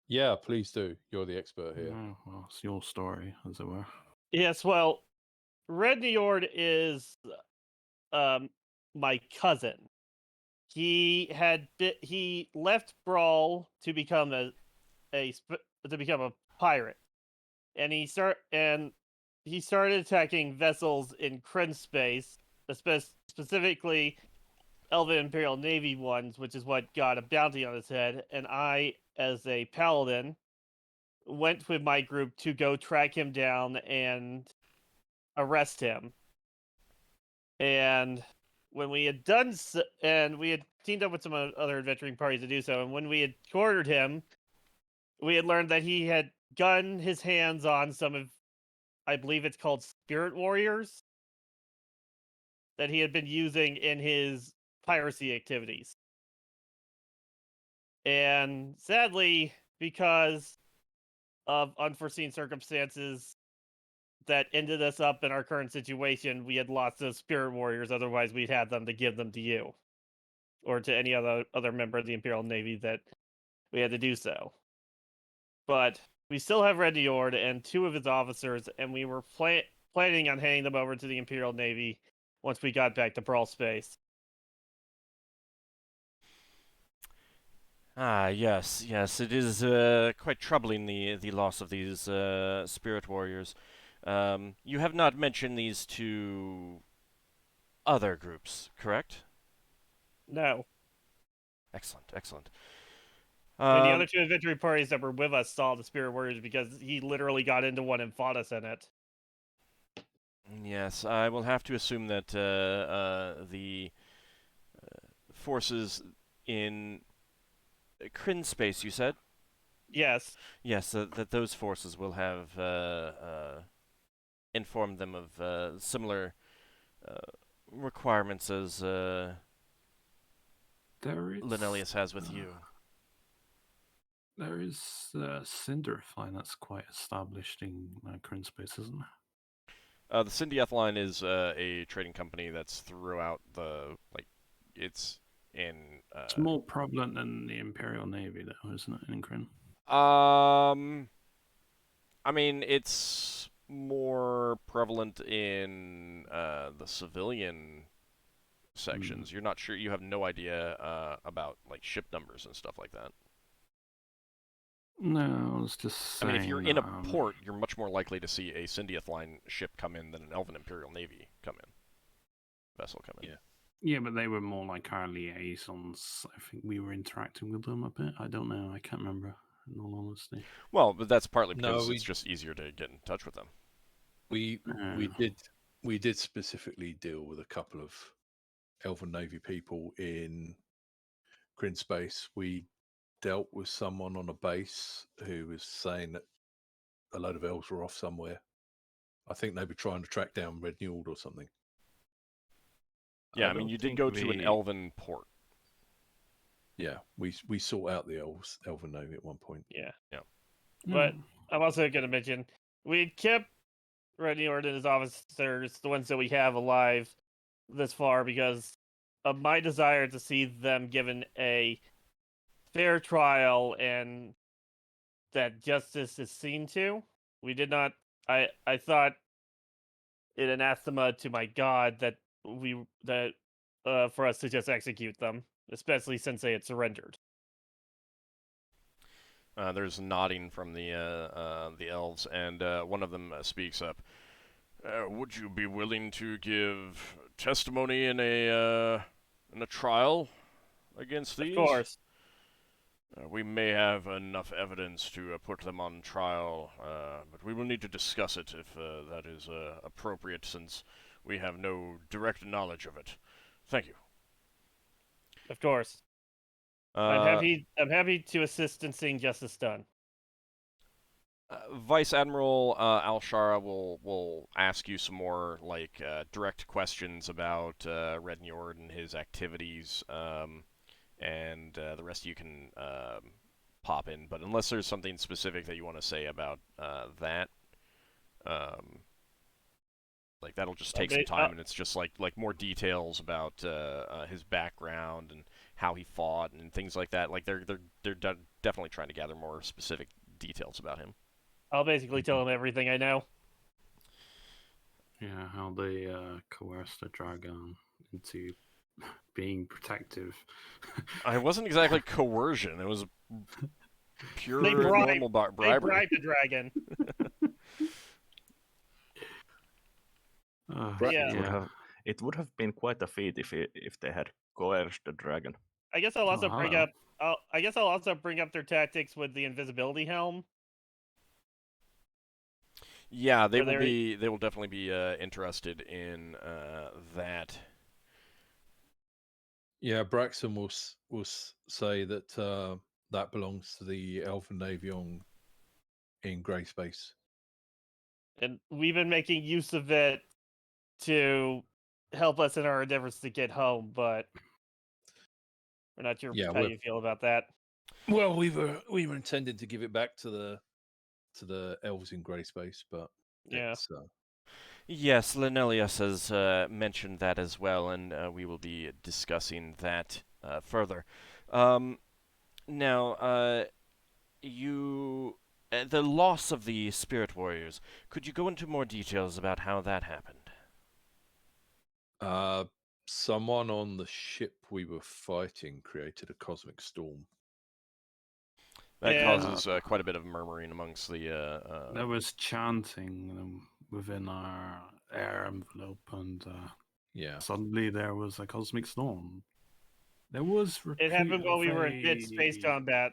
S2: Yeah, please do. You're the expert here.
S5: Well, it's your story, as it were.
S3: Yes, well, Red Njord is my cousin. He left Brawl to become a pirate, and he started attacking vessels in Kryn Space, specifically Elven Imperial Navy ones, which is what got a bounty on his head. And I, as a paladin, went with my group to go track him down and arrest him. And when we had done so, and we had teamed up with some other adventuring parties to do so, and when we had cornered him, we had learned that he had gotten his hands on some of, I believe it's called spirit warriors, that he had been using in his piracy activities. And sadly, because of unforeseen circumstances that ended us up in our current situation, we had lost those spirit warriors. Otherwise, we'd had them to give them to you or to any other member of the Imperial Navy that we had to do so. But we still have Red Njord and two of his officers, and we were planning on handing them over to the Imperial Navy once we got back to Brawl Space.
S1: Ah, yes, it is quite troubling, the loss of these spirit warriors. You have not mentioned these to other groups, correct?
S3: No.
S1: Excellent.
S3: And the other two adventuring parties that were with us saw the spirit warriors because he literally got into one and fought us in it.
S1: Yes, I will have to assume that the forces in Kryn Space, you said?
S3: Yes.
S1: Yes, that those forces will have informed them of similar requirements as
S5: There is
S1: Linelius has with you.
S5: There is Cinderfly that's quite established in current space, isn't there?
S1: The Syndieth line is a trading company that's throughout the it's in.
S5: It's more prevalent than the Imperial Navy, though, isn't it, in Kryn?
S1: I mean, it's more prevalent in the civilian sections. You're not sure. You have no idea about like ship numbers and stuff like that.
S5: No, I was just saying.
S1: I mean, if you're in a port, you're much more likely to see a Syndieth line ship come in than an Elven Imperial Navy vessel come in.
S2: Yeah.
S5: Yeah, but they were more like our liaisons. I think we were interacting with them a bit. I don't know. I can't remember, in all honesty.
S1: Well, but that's partly
S2: No,
S1: because it's just easier to get in touch with them.
S2: We did specifically deal with a couple of Elven Navy people in Kryn space. We dealt with someone on a base who was saying that a load of elves were off somewhere. I think they were trying to track down Red Newald or something.
S1: Yeah, I mean, you did go to an Elven port.
S2: Yeah, we sought out the Elven Navy at one point.
S3: Yeah.
S1: Yeah.
S3: But I'm also going to mention we kept Red Newald and his officers, the ones that we have alive this far, because of my desire to see them given a fair trial and that justice is seen to. We did not. I thought it anathema to my god that for us to just execute them, especially since they had surrendered.
S1: There's nodding from the elves, and one of them speaks up. Would you be willing to give testimony in a trial against these?
S3: Of course.
S1: We may have enough evidence to put them on trial, but we will need to discuss it if that is appropriate, since we have no direct knowledge of it. Thank you.
S3: Of course. I'm happy to assist in seeing justice done.
S1: Vice Admiral Alshara will ask you some more direct questions about Red Njord and his activities, and the rest of you can pop in. But unless there's something specific that you want to say about that, that'll just take some time, and it's just like more details about his background and how he fought and things like that. Like they're definitely trying to gather more specific details about him.
S3: I'll basically tell him everything I know.
S5: Yeah, how they coerced the dragon into being protective.
S1: It wasn't exactly coercion. It was pure normal bribery.
S3: They bribed the dragon.
S5: Yeah.
S6: It would have been quite a feat if they had coerced the dragon.
S3: I guess I'll also bring up their tactics with the invisibility helm.
S1: Yeah, they will definitely be interested in that.
S2: Yeah, Braxon will say that that belongs to the Elven Navy in Grey Space,
S3: and we've been making use of it to help us in our endeavors to get home. But we're not sure how you feel about that.
S2: Well, we were intending to give it back to the elves in Grey Space, but
S3: yeah.
S1: Yes, Linelius has mentioned that as well, and we will be discussing that further. Now, the loss of the Spirit Warriors, could you go into more details about how that happened?
S2: Someone on the ship we were fighting created a cosmic storm.
S1: That causes quite a bit of murmuring amongst the...
S5: There was chanting within our air envelope, and suddenly there was a cosmic storm. It
S3: happened while we were in mid-space combat.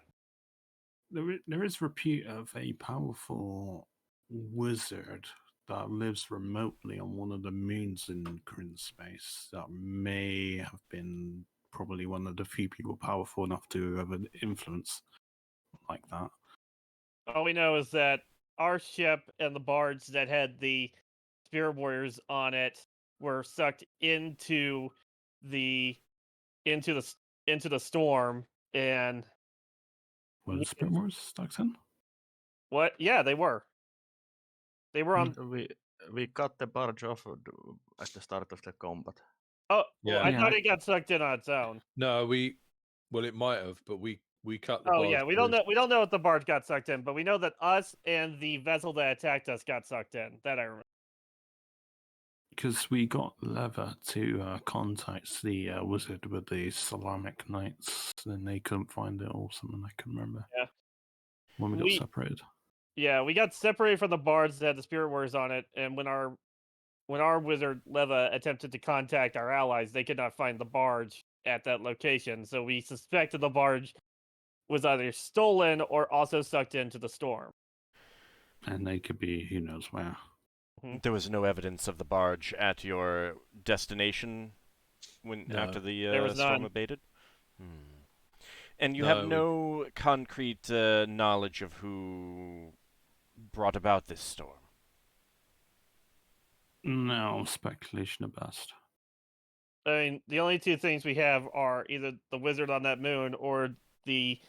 S5: There is repute of a powerful wizard that lives remotely on one of the moons in Kryn space that may have been probably one of the few people powerful enough to have an influence like that.
S3: All we know is that our ship and the bards that had the spirit warriors on it were sucked into the storm, and
S5: Were the Spirit Wars stuck in?
S3: what? Yeah, they were. They were on.
S6: We cut the barge off at the start of the combat.
S3: Oh, well,
S2: Yeah.
S3: I
S5: Yeah,
S3: thought it got sucked in on its own.
S2: No, well, it might have, but we cut the
S3: Oh
S2: barge.
S3: yeah, we don't know. We don't know if the barge got sucked in, but we know that us and the vessel that attacked us got sucked in. That I remember.
S5: because we got Lever to contact the wizard with the Solamic Knights, and they couldn't find it or something. I can remember.
S3: Yeah.
S5: When we got separated.
S3: Yeah, we got separated from the barge that had the spirit warriors on it, and when our wizard Leva attempted to contact our allies, they could not find the barge at that location. So we suspected the barge was either stolen or also sucked into the storm.
S5: And they could be who knows where.
S1: There was no evidence of the barge at your destination after the storm
S3: none.
S1: abated? And you
S2: No,
S1: have no concrete knowledge of who brought about this storm?
S5: No, speculation at best.
S3: I mean, the only two things we have are either the wizard on that moon or the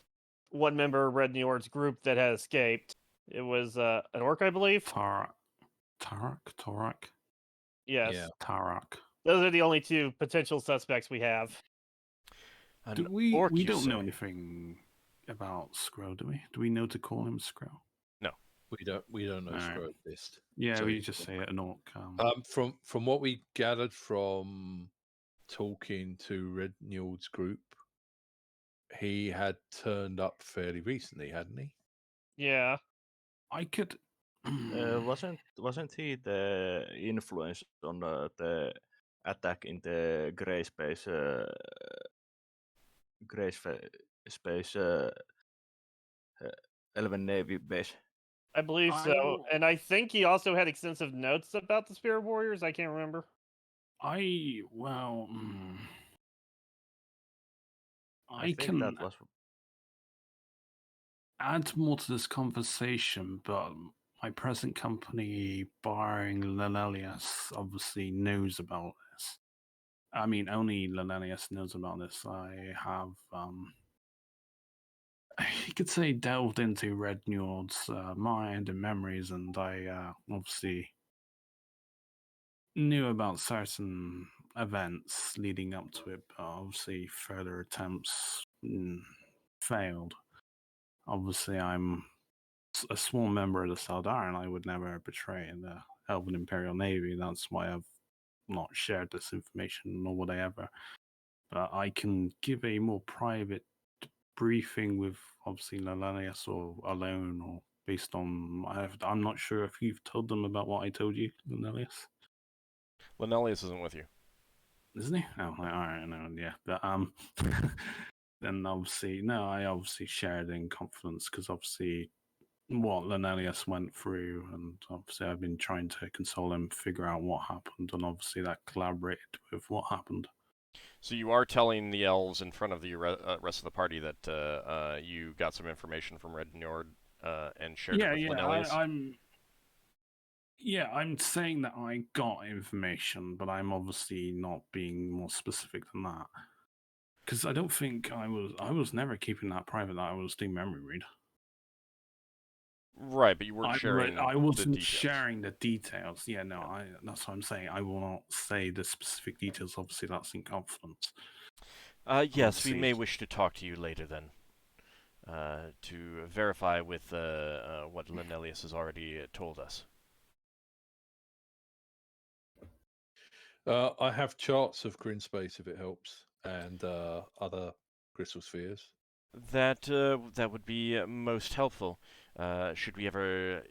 S3: one member of Red Njord's group that had escaped. It was an orc, I believe.
S5: Tarak?
S3: Yes.
S2: Yeah.
S5: Tarak.
S3: Those are the only two potential suspects we have.
S5: Do we
S1: orc, you
S5: don't know
S1: say?
S5: anything about Skrull, do we? Do we know to call him Skrull?
S2: We don't know
S5: Alright.
S2: Skrull exist.
S5: Yeah,
S2: So
S5: we
S2: you-
S5: just say it an orc.
S2: From what we gathered from talking to Red Njord's group, he had turned up fairly recently, hadn't he?
S3: Yeah.
S5: I could.
S6: Wasn't he the influence on the attack in the gray space Elven Navy base?
S3: I believe
S5: I
S3: so.
S5: will-
S3: And I think he also had extensive notes about the Spirit Warriors. I can't remember.
S5: I
S6: think
S5: can
S6: that was
S5: add more to this conversation, but my present company, barring Lenelius, obviously knows about this. I mean, only Lenelius knows about this. I have, you could say, delved into Red Njord's mind and memories, and I obviously knew about certain events leading up to it, but obviously further attempts failed. Obviously, I'm a small member of the Saldar, and I would never betray the Elven Imperial Navy. That's why I've not shared this information, nor would I ever. But I can give a more private briefing with, obviously, Lalanius or alone, or based on... I'm not sure if you've told them about what I told you, Lalanius.
S1: Lenelius isn't with you.
S5: Isn't he? Oh, alright, no, yeah. But, then obviously, no, I obviously shared in confidence, because obviously what Lenelius went through, and obviously I've been trying to console him, figure out what happened, and obviously that collaborated with what happened.
S1: So you are telling the elves in front of the rest of the party that you got some information from Red Njord and shared it with Lenelius?
S5: I'm saying that I got information, but I'm obviously not being more specific than that. Because I don't think I was never keeping that private, that I was doing memory read.
S1: Right, but you weren't sharing
S5: I
S1: the
S5: wasn't
S1: details.
S5: sharing the details. Yeah, no, that's what I'm saying. I will not say the specific details. Obviously, that's in confidence.
S1: Yes, we may wish to talk to you later then. To verify with what Lenelius has already told us.
S2: I have charts of Grin Space if it helps, and other crystal spheres.
S1: That would be most helpful. Should we ever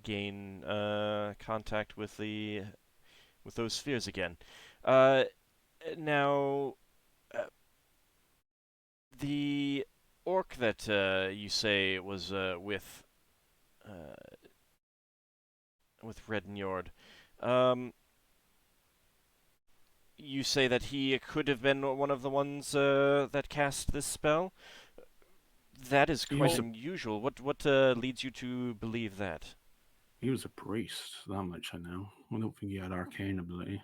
S1: gain contact with those spheres again? Now, the orc that you say was with Red Njord, you say that he could have been one of the ones that cast this spell? That is quite unusual. What leads you to believe that?
S5: He was a priest, that much I know. I don't think he had arcane ability.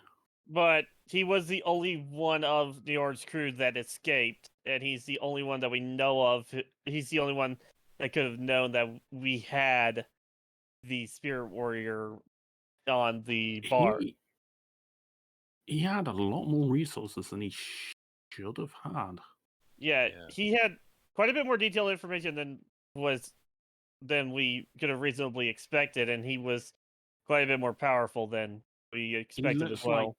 S3: But he was the only one of Njord's crew that escaped, and he's the only one that we know of. He's the only one that could have known that we had the spirit warrior on the bar.
S5: He had a lot more resources than he should have had.
S3: Yeah,
S1: Yeah.
S3: he had quite a bit more detailed information than we could have reasonably expected, and he was quite a bit more powerful than we expected as well.
S5: Like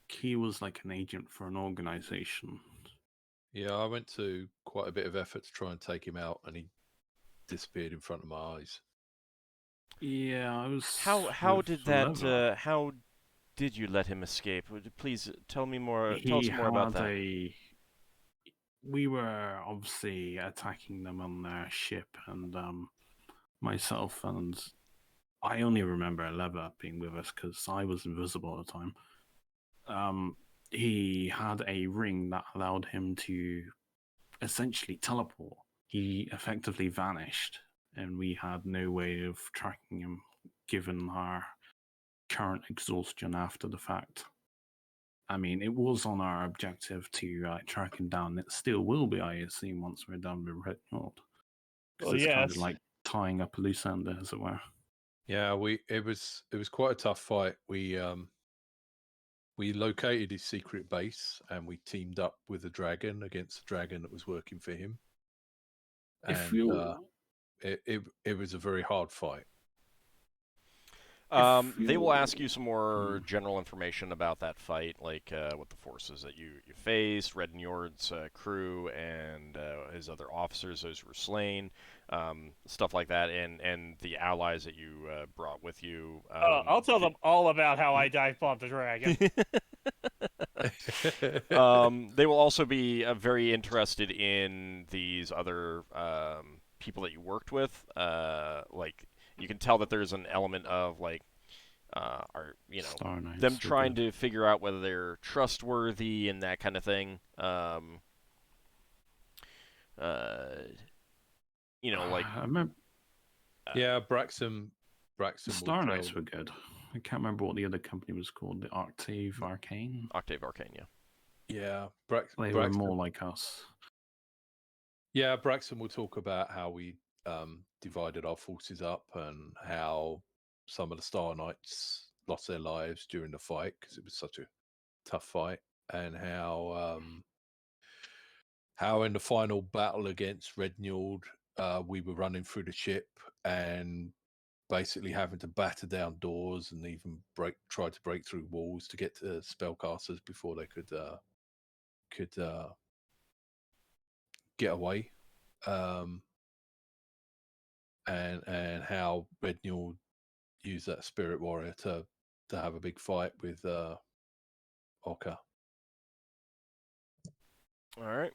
S5: he was like an agent for an organization.
S2: Yeah, I went to quite a bit of effort to try and take him out, and he disappeared in front of my eyes.
S5: Yeah, I was.
S1: How did that? How did you let him escape? Please tell me more. Tell us more about that.
S5: We were obviously attacking them on their ship, and myself and I only remember Ebha being with us because I was invisible at the time. He had a ring that allowed him to essentially teleport. He effectively vanished, and we had no way of tracking him given our current exhaustion after the fact. I mean, it was on our objective to track him down. It still will be, I assume, once we're done with Red Nord. Because it's kind of like tying up a loose end, as it were.
S2: Yeah, it was quite a tough fight. We located his secret base, and we teamed up with the dragon against the dragon that was working for him. And it was a very hard fight.
S1: They will ask you some more general information about that fight, like what the forces that you faced, Red Njord's crew, and his other officers, those who were slain, stuff like that, and the allies that you brought with you.
S3: I'll tell them all about how I dive bombed the dragon.
S1: They will also be very interested in these other people that you worked with, like. You can tell that there's an element of like, them trying to figure out whether they're trustworthy and that kind of thing. Like.
S5: I remember.
S2: Yeah, Braxon.
S5: Star Knights were good. I can't remember what the other company was called. The Octave Arcane.
S1: Octave Arcane, yeah.
S2: Yeah,
S5: they were more like us.
S2: Yeah, Braxon will talk about how we divided our forces up and how some of the Star Knights lost their lives during the fight because it was such a tough fight, and how in the final battle against Red Njord, we were running through the ship and basically having to batter down doors and even try to break through walls to get to spellcasters before they could get away. And how Red Njord used that spirit warrior to have a big fight with Ockar.
S1: All right.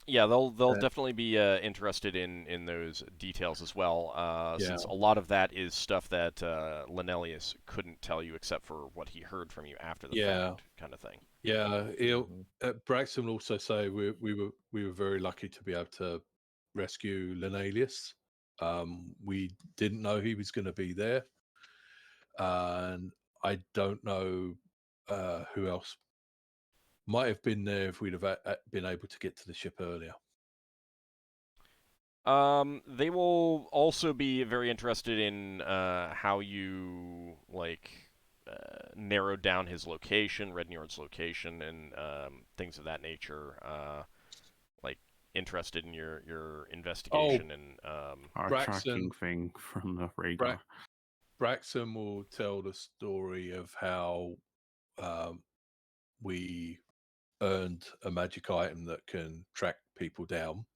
S1: Yeah, they'll definitely be interested in those details as well, since a lot of that is stuff that Linelius couldn't tell you except for what he heard from you after the fact, kind of thing.
S2: Yeah, Braxton will also say we were very lucky to be able to rescue Linelius. We didn't know he was going to be there, and I don't know who else might have been there if we'd have been able to get to the ship earlier.
S1: They will also be very interested in how you narrowed down his location, Red Njord's location, and things of that nature. Interested in your investigation and
S5: our tracking thing from the radar.
S2: Braxon will tell the story of how we earned a magic item that can track people down,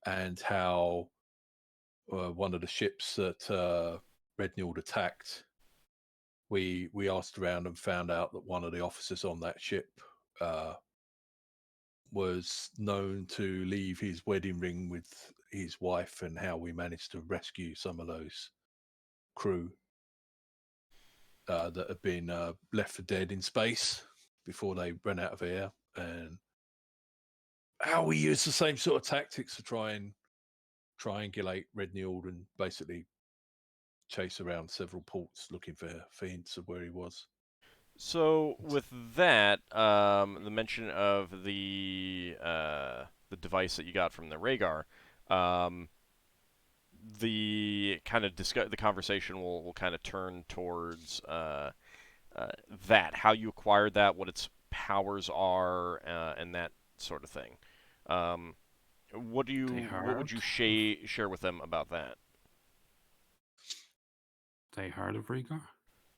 S2: and how one of the ships that Red Njord attacked, we asked around and found out that one of the officers on that ship was known to leave his wedding ring with his wife, and how we managed to rescue some of those crew that had been left for dead in space before they ran out of air, and how we used the same sort of tactics to try and triangulate Rednield and basically chase around several ports looking for hints of where he was.
S1: So with that, the mention of the device that you got from the Rhaegar, the kind of the conversation will kind of turn towards that, how you acquired that, what its powers are, and that sort of thing. What would you share with them about that?
S5: They heard of Rhaegar?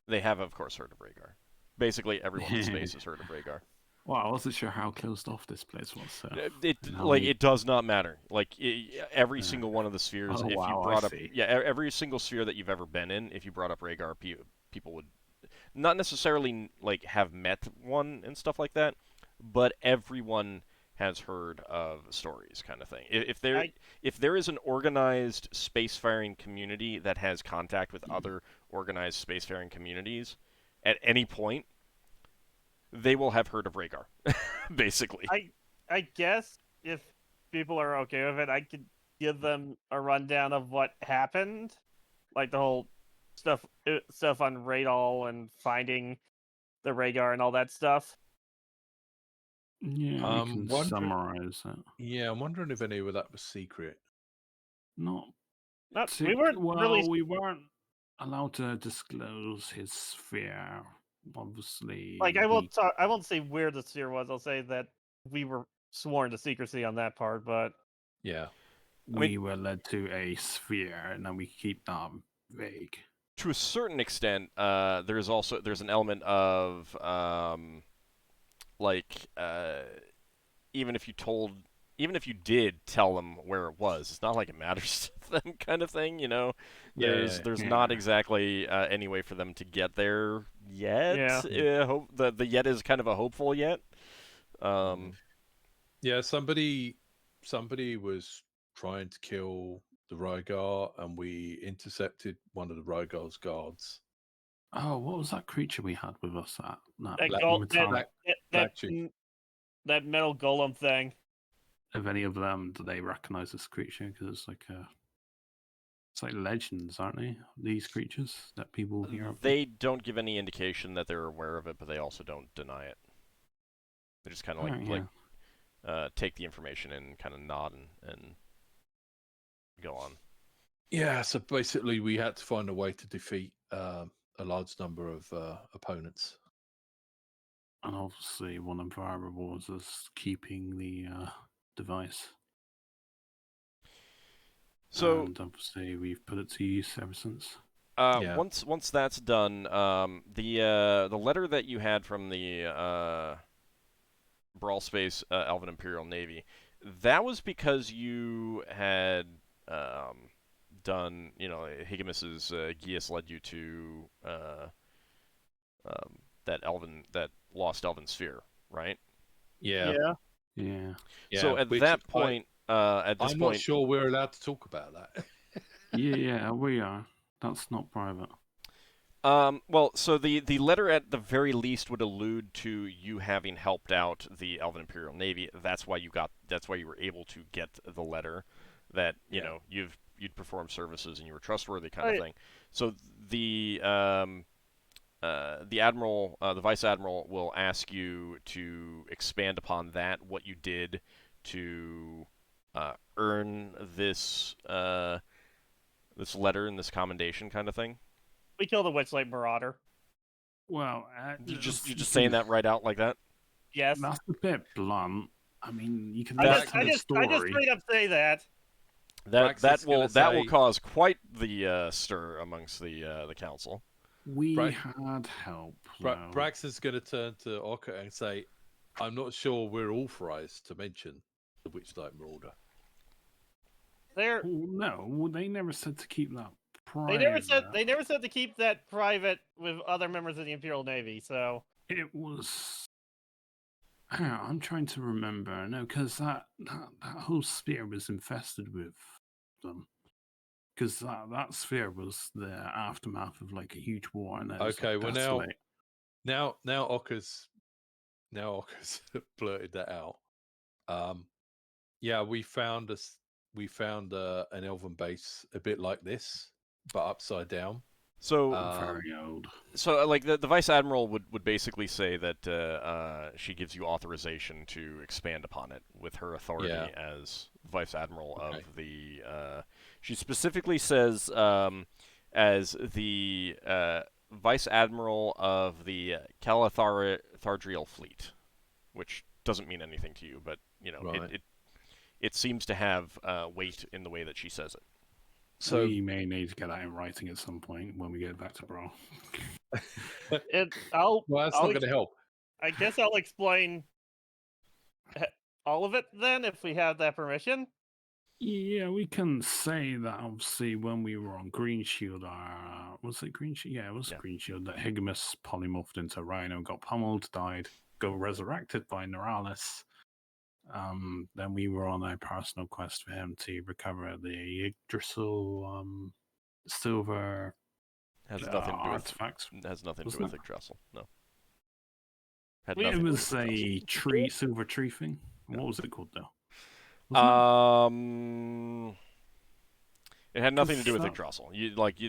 S1: They have, of course, heard of Rhaegar. Basically, everyone in the space has heard of Rhaegar.
S5: Well, I wasn't sure how closed off this place was. So.
S1: It does not matter. Like every single one of the spheres,
S5: Oh,
S1: if
S5: wow,
S1: you brought
S5: I
S1: up,
S5: see.
S1: every single sphere that you've ever been in, if you brought up Rhaegar, people would not necessarily like have met one and stuff like that, but everyone has heard of stories, kind of thing. If there is an organized spacefaring community that has contact with other organized spacefaring communities at any point, they will have heard of Rhaegar, basically.
S3: I guess if people are okay with it, I could give them a rundown of what happened, like the whole stuff on Radal and finding the Rhaegar and all that stuff.
S5: Yeah, you can summarize that.
S2: Yeah, I'm wondering if any of that was secret.
S3: We weren't really.
S5: We weren't allowed to disclose his sphere. Obviously,
S3: Like I won't say where the sphere was. I'll say that we were sworn to secrecy on that part, but
S2: yeah,
S5: we were led to a sphere, and then we keep that vague.
S1: To a certain extent, there's an element of even if you did tell them where it was, it's not like it matters to them, kind of thing. You know, there's not exactly any way for them to get there yet.
S3: Yeah.
S1: The yet is kind of a hopeful yet.
S2: Yeah, somebody was trying to kill the Rhaegar, and we intercepted one of the Rhaegar's guards.
S5: Oh, what was that creature we had with us?
S3: That metal golem thing.
S5: Of any of them, do they recognize this creature? Because it's like legends, aren't they? These creatures that people hear of.
S1: They don't give any indication that they're aware of it, but they also don't deny it. They just kind of take the information and kind of nod and go on.
S2: Yeah, so basically we had to find a way to defeat a large number of opponents.
S5: And obviously one of our rewards is keeping the device.
S1: So,
S5: and obviously we've put it to use ever since.
S1: Once that's done, the letter that you had from the Brawl Space Elven Imperial Navy, that was because you had done, Higimus's Geas led you to that lost Elven sphere, right?
S2: Yeah.
S1: So at that point,
S2: I'm not sure we're allowed to talk about that.
S5: yeah, we are. That's not private.
S1: Well, so the letter at the very least would allude to you having helped out the Elven Imperial Navy. That's why you were able to get the letter that you'd performed services and you were trustworthy, kind of thing. So the admiral, the vice admiral, will ask you to expand upon that, what you did to earn this this letter and this commendation, kind of thing.
S3: We killed a Witchlight Marauder.
S5: Well,
S1: you're just saying that right out like that?
S3: Yes.
S5: That's a bit blunt. I mean, you can.
S3: I just straight up say that.
S1: That will cause quite the stir amongst the council.
S5: We had help.
S2: Brax is going to turn to Ockar and say, "I'm not sure we're authorized to mention the Witchlight Marauder."
S5: No, they never said to keep that private.
S3: They never said to keep that private with other members of the Imperial Navy. So
S5: it was. I'm trying to remember. No, because that whole sphere was infested with them. Because that sphere was the aftermath of like a huge war. And
S2: okay, well now Ockar's blurted that out. Yeah, we found we found an elven base a bit like this, but upside down.
S1: So,
S5: Very old.
S1: so like the Vice Admiral would basically say that she gives you authorization to expand upon it with her authority
S2: Yeah.
S1: as Vice Admiral
S2: Okay.
S1: of the. She specifically says as the Vice Admiral of the Thardriel fleet, which doesn't mean anything to you, but you know
S2: Right.
S1: it seems to have weight in the way that she says it.
S2: So
S5: We may need to get that in writing at some point when we get back to Brawl.
S3: I'll
S2: well, that's
S3: I'll
S2: not
S3: ex-
S2: going to help.
S3: I guess I'll explain all of it then, if we have that permission.
S5: Yeah, we can say that obviously when we were on Green Shield, was it Green Shield? Yeah, it was
S1: Yeah.
S5: Green Shield that Higamus polymorphed into Rhino, got pummeled, died, got resurrected by Neuralis. Then we were on a personal quest for him to recover the Yggdrasil silver
S1: Has nothing to do with
S5: artifacts.
S1: has nothing to do
S5: Wasn't
S1: with Yggdrasil. No. Had
S3: We-
S1: nothing
S5: It
S1: to do
S5: was
S1: with
S5: a
S1: Yggdrasil.
S5: tree, silver tree thing.
S1: No.
S5: What was it called though? Wasn't
S1: It had nothing to do with
S5: that-
S1: Yggdrasil.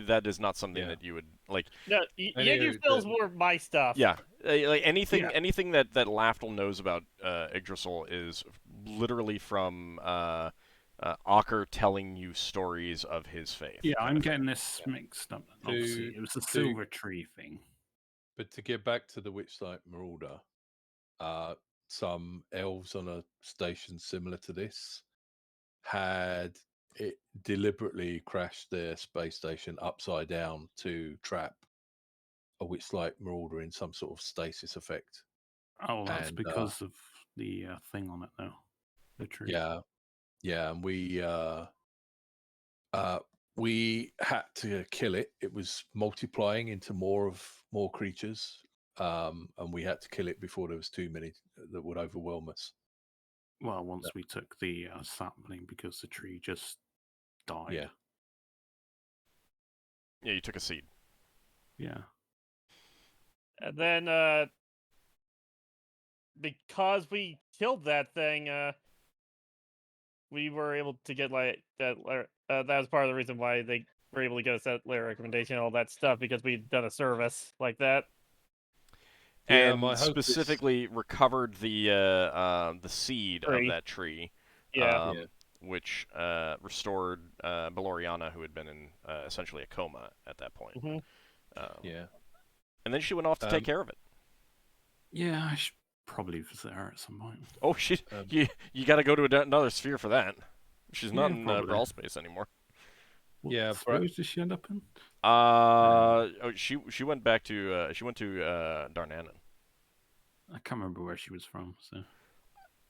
S1: That is not something
S2: Yeah.
S1: that you would like.
S3: No,
S2: Anywho,
S3: Yggdrasil's were my stuff.
S1: Yeah, like anything
S5: Yeah.
S1: anything that Lafdul knows about Yggdrasil is literally from Ockar telling you stories of his faith.
S5: Yeah, I'm getting this mixed up.
S2: To-
S5: Obviously, it was a
S2: to-
S5: silver tree thing.
S2: But to get back to the Witchlight Marauder, some elves on a station similar to this had it deliberately crashed their space station upside down to trap a Witchlight Marauder in some sort of stasis effect.
S5: Oh, that's
S2: And,
S5: because of the thing on it, though. The tree.
S2: Yeah, and we had to kill it. It was multiplying into more creatures, and we had to kill it before there was too many that would overwhelm us.
S5: Well, once we took the sapling because the tree just died.
S2: Yeah.
S1: Yeah, you took a seed.
S5: Yeah.
S3: And then, because we killed that thing, we were able to get that. That was part of the reason why they were able to get us that layer recommendation and all that stuff, because we'd done a service like that.
S2: Yeah,
S1: And
S2: my hope is-
S1: specifically recovered the seed
S3: Tree.
S1: of that tree.
S3: Yeah.
S2: Yeah.
S1: Which restored Beloriana, who had been in essentially a coma at that point.
S3: Mhm.
S2: Yeah.
S1: And then she went off to take care of it.
S5: Yeah, I should probably visit her at some point.
S1: Oh, you got to go to another sphere for that. She's not
S5: Yeah,
S1: in
S5: probably.
S1: brawl space anymore.
S5: What
S2: Yeah,
S5: spheres did she end up in?
S1: She went back to Darnanan.
S5: I can't remember where she was from, so...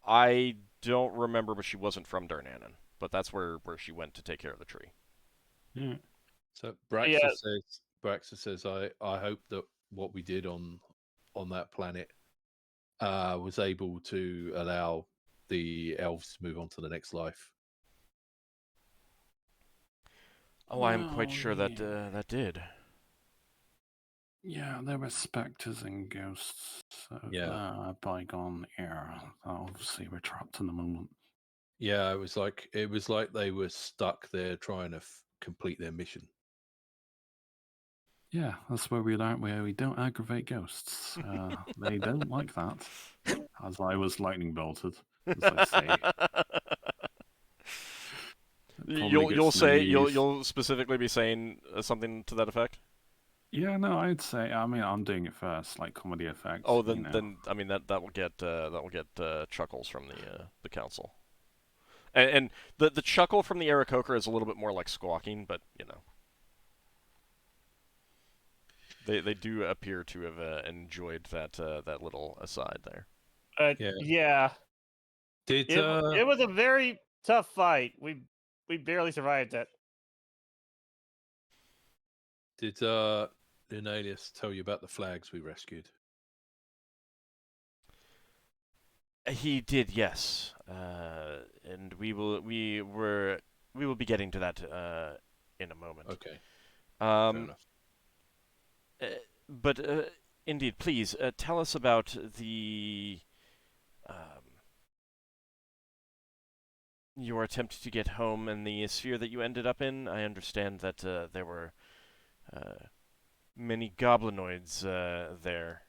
S1: I don't remember, but she wasn't from Darnanan. But that's where she went to take care of the tree.
S5: Yeah.
S2: So Braxon says, I hope that what we did on that planet was able to allow the elves to move on to the next life.
S1: Oh, I'm quite
S5: Well,
S1: sure that
S5: yeah.
S1: that did.
S5: Yeah, there were specters and ghosts of
S2: Yeah.
S5: bygone era. Obviously, we're trapped in the moment.
S2: Yeah, it was like they were stuck there trying to complete their mission.
S5: Yeah, that's where we learned where we don't aggravate ghosts. They don't like that. As I was lightning bolted, as I say.
S1: You'll specifically be saying something to that effect.
S5: Yeah, no, I'd say. I mean, I'm doing it first, like comedy effects.
S1: Oh, then I mean that will get chuckles from the council, and the chuckle from the Aarakocra is a little bit more like squawking, but you know, they do appear to have enjoyed that little aside there.
S3: Yeah.
S2: Did
S3: It was a very tough fight. We barely survived it.
S2: Did Linnaeus tell you about the flags we rescued?
S1: He did, yes, and we will be getting to that in a moment.
S2: Okay. Fair enough.
S1: But indeed, please tell us about the your attempt to get home and the sphere that you ended up in. I understand that there were many goblinoids there.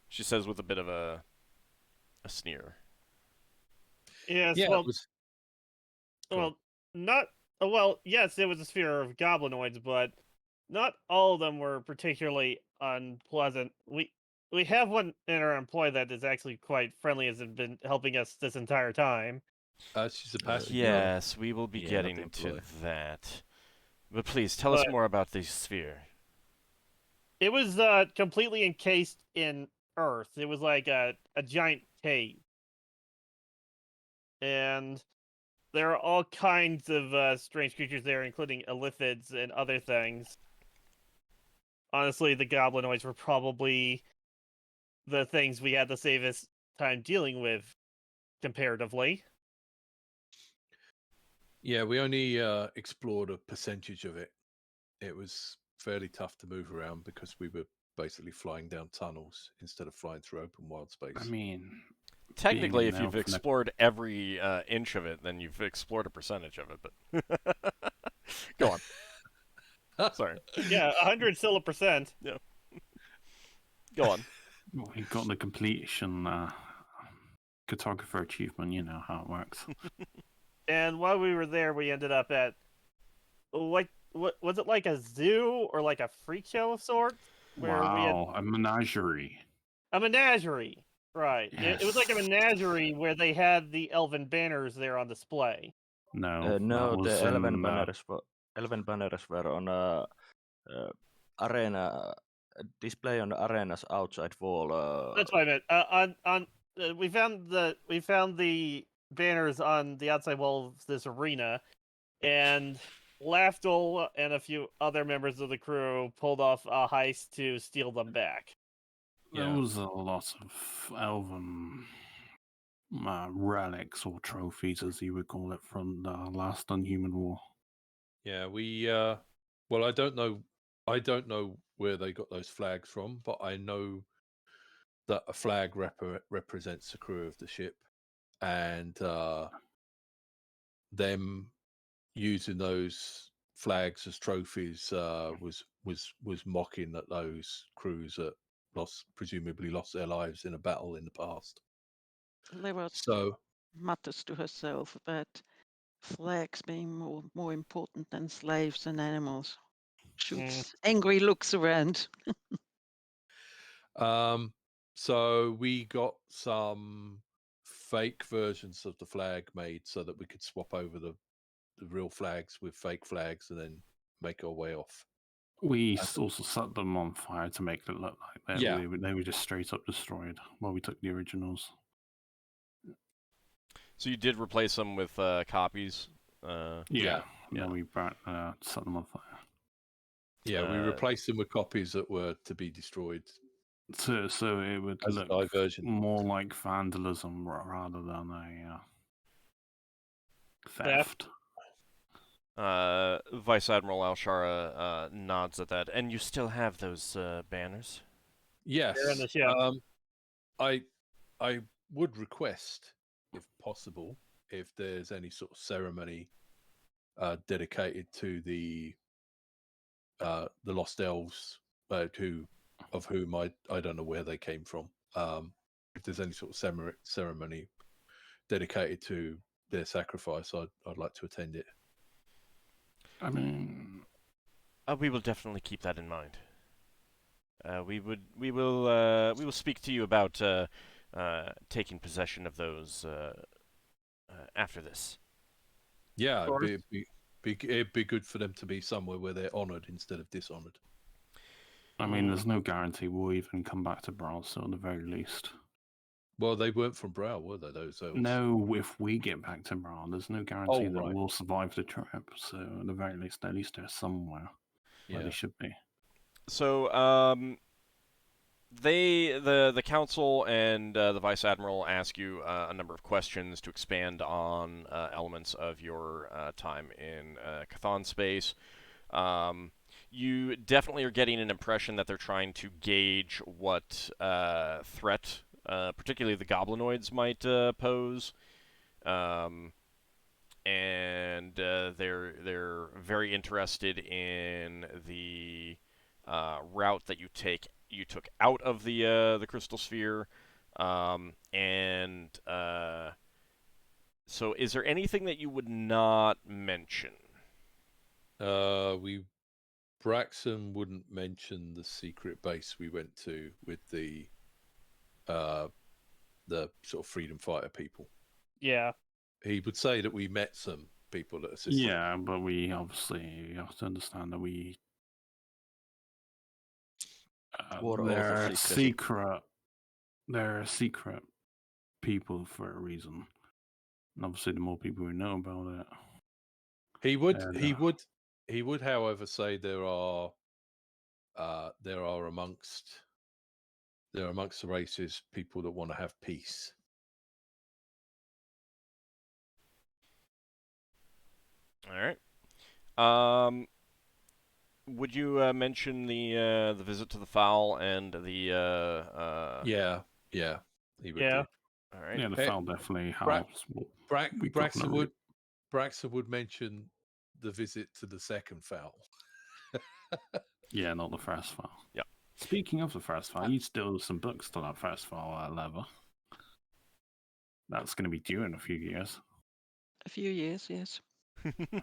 S1: She says with a bit of a sneer.
S3: Yes,
S2: Yeah,
S3: well,
S2: it was. Go on.
S3: well, not well. Yes, it was a sphere of goblinoids, but not all of them were particularly unpleasant. We have one in our employ that is actually quite friendly, has been helping us this entire time.
S2: She's a passenger.
S1: Yes, we will be
S6: Yeah, not
S1: getting to
S6: employee.
S1: that. But please, tell us
S3: But-
S1: more about the sphere.
S3: It was completely encased in earth. It was like a giant cave, and there are all kinds of strange creatures there, including illithids and other things. Honestly, the goblinoids were probably the things we had the safest time dealing with, comparatively.
S2: Yeah, we only explored a percentage of it. It was fairly tough to move around because we were basically flying down tunnels instead of flying through open wild space.
S5: I mean,
S1: Technically,
S5: an
S1: if you've
S5: elf and a-
S1: explored every inch of it, then you've explored a percentage of it. But go on. Sorry.
S3: Yeah, 100 still a percent.
S1: Go on.
S5: we got the completion cartographer achievement. You know how it works.
S3: And while we were there, we ended up at what was it, like a zoo or like a freak show of sorts? Where we had
S5: Wow, a menagerie.
S3: a menagerie. Right. It was like a
S5: Yes.
S3: menagerie where they had the elven banners there on display.
S5: No,
S6: No,
S5: that was
S6: the elven
S5: in,
S6: banners were on a arena display on the arena's outside wall.
S3: That's what I meant. We found the banners on the outside wall of this arena, and Lafdul and a few other members of the crew pulled off a heist to steal them back.
S5: There
S2: Yeah.
S5: was a lot of elven relics or trophies, as you would call it, from the last Unhuman War.
S2: Yeah, we well, I don't know where they got those flags from, but I know that a flag represents the crew of the ship, and them using those flags as trophies was mocking that those crews that presumably lost their lives in a battle in the past.
S7: Lewa
S2: So
S7: mutters to herself about flags being more important than slaves and animals. Shoots angry looks around.
S2: so we got some fake versions of the flag made so that we could swap over the real flags with fake flags and then make our way off.
S5: We also set them on fire to make it look like
S2: Yeah.
S5: they were just straight up destroyed while we took the originals.
S1: So you did replace them with copies.
S2: Yeah.
S5: We set them on fire.
S2: Yeah, we replaced them with copies that were to be destroyed.
S5: So it would
S2: As a
S5: look
S2: diversion.
S5: more like vandalism rather than a theft.
S1: Vice Admiral Alshara nods at that. And you still have those banners?
S2: Yes.
S3: They're in the ship.
S2: I would request, if possible, if there's any sort of ceremony dedicated to the Lost Elves, of whom I don't know where they came from. If there's any sort of ceremony dedicated to their sacrifice, I'd like to attend it.
S5: I mean,
S1: We will definitely keep that in mind. We will speak to you about taking possession of those after this.
S2: Yeah,
S3: Of
S2: it'd be good for them to be somewhere where they're honoured instead of dishonoured.
S5: I mean, there's no guarantee we'll even come back to Braxon at the very least.
S2: Well, they weren't from Brow, were they? Those elves?
S5: No, if we get back to Braxon, there's no guarantee that
S2: right.
S5: we'll survive the trip. So at the very least, they're somewhere where they should be.
S1: So, the council and the vice admiral ask you a number of questions to expand on elements of your time in Chthon space. You definitely are getting an impression that they're trying to gauge what threat, particularly the goblinoids, might pose. and they're very interested in the route that you took out of the crystal sphere, and so is there anything that you would not mention?
S2: Braxon wouldn't mention the secret base we went to with the sort of freedom fighter people.
S3: Yeah.
S2: He would say that we met some people that assisted.
S5: Yeah, but we obviously have to understand that we
S6: War
S5: they're
S6: also secrecy.
S5: they're secret people for a reason. And obviously, the more people who know about it,
S2: He would,
S5: and,
S2: he would, however, say there are amongst the races people that want to have peace.
S1: All right. Would you mention the visit to the fowl and the
S2: Yeah, he would
S3: Yeah.
S2: do.
S1: All right.
S5: yeah, the
S2: Hey,
S5: foul definitely helps.
S2: Braxton would mention the visit to the second foul.
S5: Yeah, not the first foul.
S1: Yeah.
S5: Speaking of the first foul, you still have some books to that first foul level. That's going to be due in a few years.
S7: A few years, yes.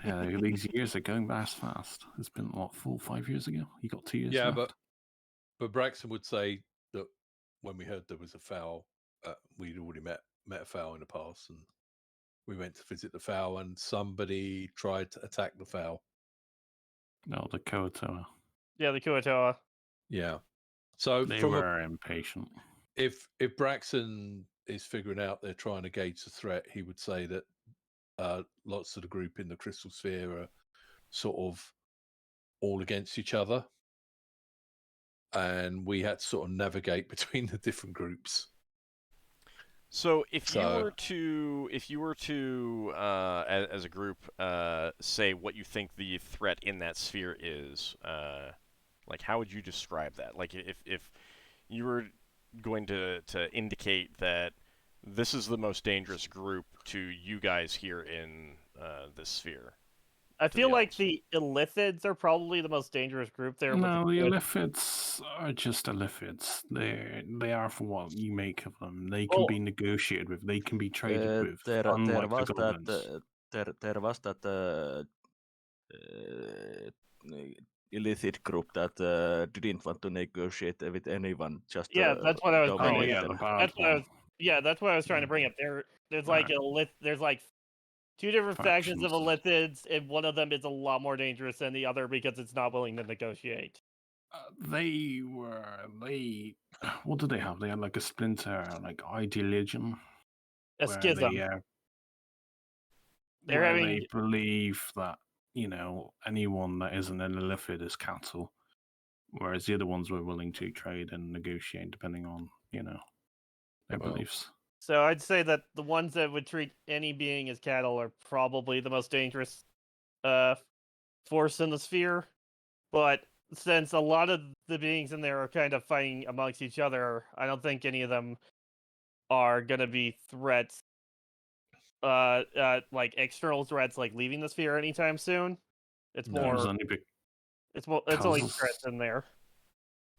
S5: Yeah, these years are going fast. It's been, what, 4 or 5 years ago? You got 2 years
S2: Yeah,
S5: left.
S2: but Braxton would say that when we heard there was a foul, we'd already met a foul in the past, and we went to visit the foul, and somebody tried to attack the foul.
S5: No, the Koatoa.
S3: Yeah, the Kuatoa.
S2: Yeah. So
S5: They
S2: from
S5: were impatient.
S2: if Braxton is figuring out they're trying to gauge the threat, he would say that lots of the group in the Crystal Sphere are sort of all against each other, and we had to sort of navigate between the different groups.
S1: So if you were to as a group say what you think the threat in that sphere is, like how would you describe that? Like if you were going to indicate that this is the most dangerous group to you guys here in this sphere.
S3: I
S1: to
S3: feel
S1: the
S3: like
S1: elves.
S3: the Illithids are probably the most dangerous group there.
S5: No,
S3: with
S5: the Illithids are just Illithids. They are for what you make of them. They can be negotiated with. They can be traded with.
S6: There
S5: Unlike
S6: was
S5: the goblins.
S6: there was that Illithid group that didn't want to negotiate with anyone. Just
S3: Yeah, that's what I was
S5: Oh
S3: bringing
S5: yeah,
S3: up.
S5: the bad
S3: That's what I
S5: one.
S3: was. Yeah, that's what I was trying to bring up. There's like there's like 2 different factions of
S5: Factions.
S3: Illithids, and one of them is a lot more dangerous than the other because it's not willing to negotiate.
S5: They what did they have? They had like a splinter, like ideologian,
S3: A
S5: where
S3: schism. They're
S5: where
S3: having
S5: they believe that anyone that isn't an Illithid is cattle, whereas the other ones were willing to trade and negotiate depending on their beliefs.
S3: So I'd say that the ones that would treat any being as cattle are probably the most dangerous force in the sphere. But since a lot of the beings in there are kind of fighting amongst each other, I don't think any of them are going to be threats, like external threats, like leaving the sphere anytime soon. It's
S2: No.
S3: more.
S5: It's
S3: only threats in there.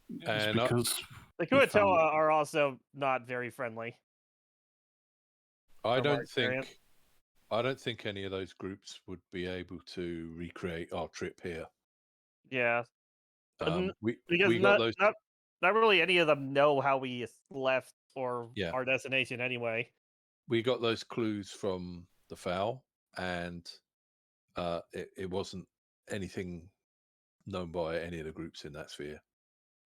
S5: It's because
S3: the Kuatoa are also not very friendly.
S2: I don't think any of those groups would be able to recreate our trip here.
S3: Yeah,
S2: we got those.
S3: Not really any of them know how we left or
S2: Yeah.
S3: our destination anyway.
S2: We got those clues from the foul, and it wasn't anything known by any of the groups in that sphere.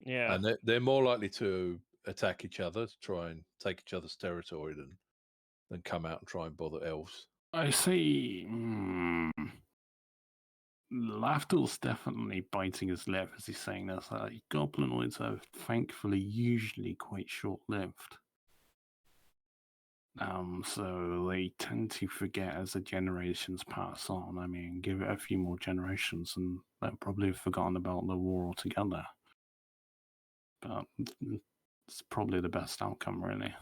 S3: Yeah,
S2: and they're more likely to attack each other, to try and take each other's territory than come out and try and bother elves.
S5: I see. Lafdul's definitely biting his lip as he's saying this. Goblinoids are thankfully usually quite short-lived. So they tend to forget as the generations pass on. I mean, give it a few more generations and they'll probably have forgotten about the war altogether. But it's probably the best outcome, really.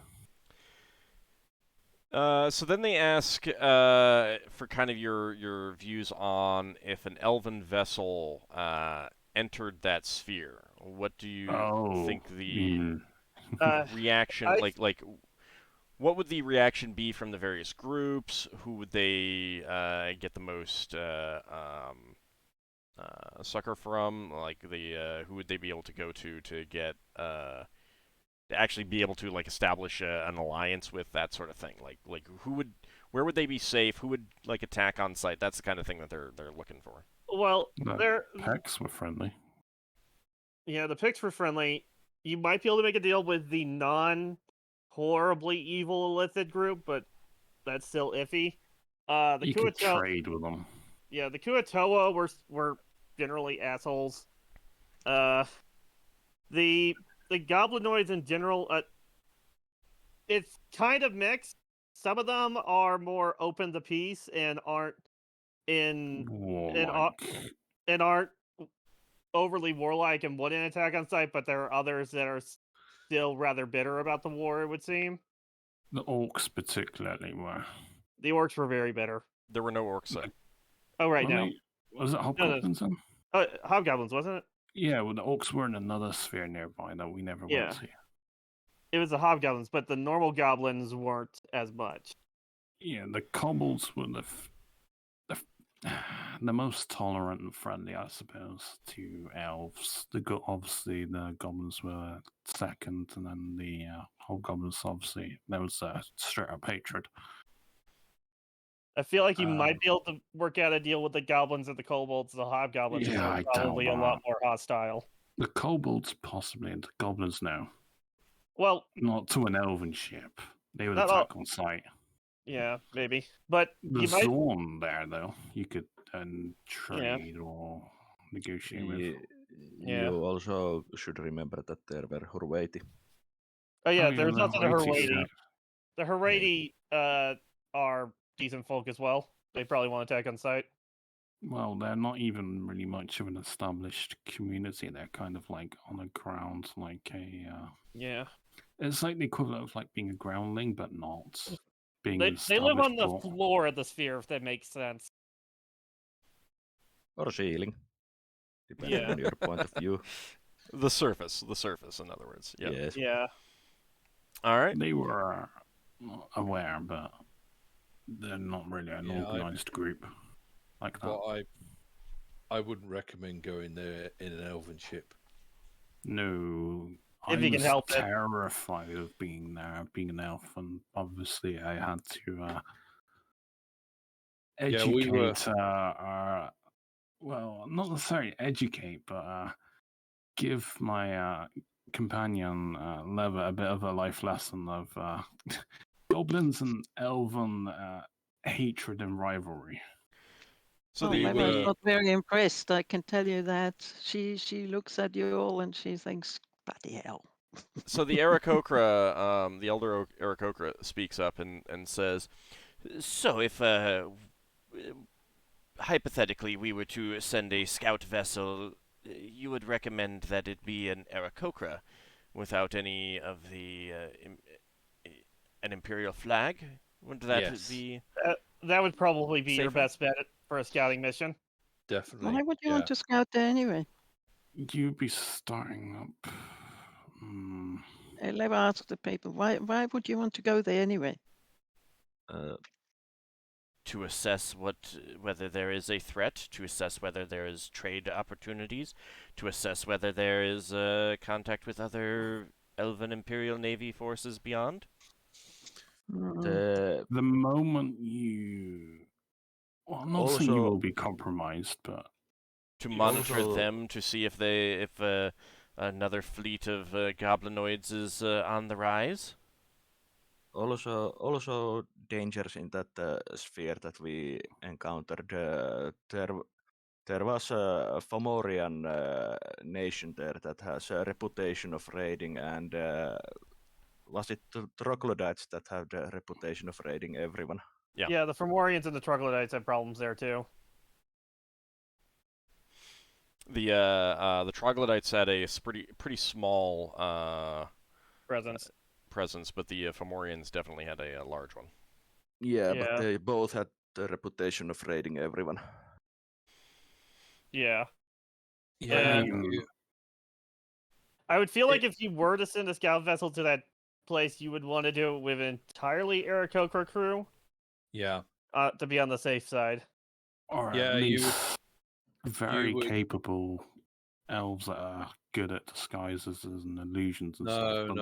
S1: So then they ask for kind of your views on if an elven vessel entered that sphere. What do you think the reaction like? What would the reaction be from the various groups? Who would they get the most succor from? Like who would they be able to go to get to actually be able to like establish an alliance with, that sort of thing? Like where would they be safe? Who would like attack on site? That's the kind of thing that they're looking for.
S3: Well,
S5: The Pecks were friendly.
S3: Yeah, the picks were friendly. You might be able to make a deal with the non-horribly evil illicit group, but that's still iffy.
S5: You could trade with them.
S3: Yeah, the Kuatoa were generally assholes. The goblinoids in general, it's kind of mixed. Some of them are more open to peace and aren't and aren't overly warlike and wouldn't attack on sight, but there are others that are still rather bitter about the war, it would seem.
S5: The orcs particularly were.
S3: The orcs were very bitter.
S1: There were no orcs there.
S3: Oh, right now.
S5: Was it hobgoblins then?
S3: Hobgoblins, wasn't it?
S5: Yeah, well, the orcs were in another sphere nearby that we never went to.
S3: It was the hobgoblins, but the normal goblins weren't as much.
S5: Yeah, the kobolds were the most tolerant and friendly, I suppose, to elves. Obviously, the goblins were second, and then the hobgoblins, obviously, there was a straight-up hatred.
S3: I feel like you might be able to work out a deal with the goblins and the kobolds. The hobgoblins are probably a lot more hostile.
S5: The kobolds possibly, and the goblins no.
S3: Well,
S5: not to an elven ship. They would attack on sight.
S3: Yeah, maybe. But
S5: the Zorn there, though, you could trade or negotiate with.
S6: You also should remember that there were Hurwaiti.
S3: Oh yeah, there's also the Hurwaiti. The Hurwaiti are decent folk as well. They probably want to attack on sight.
S5: Well, they're not even really much of an established community. They're kind of like on the ground, like a...
S3: Yeah.
S5: It's like the equivalent of like being a groundling, but not being
S3: They live on the floor of the sphere, if that makes sense.
S6: Or ceiling. Depending on your point of view.
S1: The surface, in other words. Yeah.
S6: Yes.
S3: Yeah.
S1: All right.
S5: They were aware, but they're not really an organized group like that.
S2: Well, I wouldn't recommend going there in an elven ship.
S5: No.
S3: If you can help it.
S5: I was terrified of being there, being an elf, and obviously I had to educate well, not necessarily educate, but give my companion Leva a bit of a life lesson of goblins and elven hatred and rivalry.
S7: So Leva's not very impressed, I can tell you that. She looks at you all and she thinks, bloody hell.
S1: So the Aarakocra, the elder Aarakocra speaks up and says, so if hypothetically we were to send a scout vessel, you would recommend that it be an Aarakocra without any of the an imperial flag? Would that be?
S3: That would probably be your best bet for a scouting mission.
S2: Definitely.
S7: Why would you want to scout there anyway?
S5: You'd be starting up.
S7: Leva asked the people, why would you want to go there anyway?
S1: To assess whether there is a threat, to assess whether there is trade opportunities, to assess whether there is contact with other Elven Imperial Navy forces beyond.
S5: The moment you... Well, I'm not saying you will be compromised, but...
S1: To monitor them, to see if another fleet of goblinoids is on the rise.
S6: Also dangers in that sphere that we encountered. There was a Fomorian nation there that has a reputation of raiding, and was it the troglodytes that have the reputation of raiding everyone?
S3: Yeah, the Fomorians and the troglodytes have problems there too.
S1: The troglodytes had a pretty small
S3: presence,
S1: but the Fomorians definitely had a large one.
S6: Yeah, but
S3: Yeah.
S6: they both had the reputation of raiding everyone.
S3: Yeah.
S2: Yeah,
S3: And I would feel like if you were to send a scout vessel to that place, you would want to do it with an entirely Aarakocra crew
S2: yeah,
S3: to be on the safe side.
S5: Or
S2: Yeah,
S5: at
S2: you
S5: least very
S2: would-
S5: capable elves that are good at disguises and illusions and
S2: No,
S5: stuff. But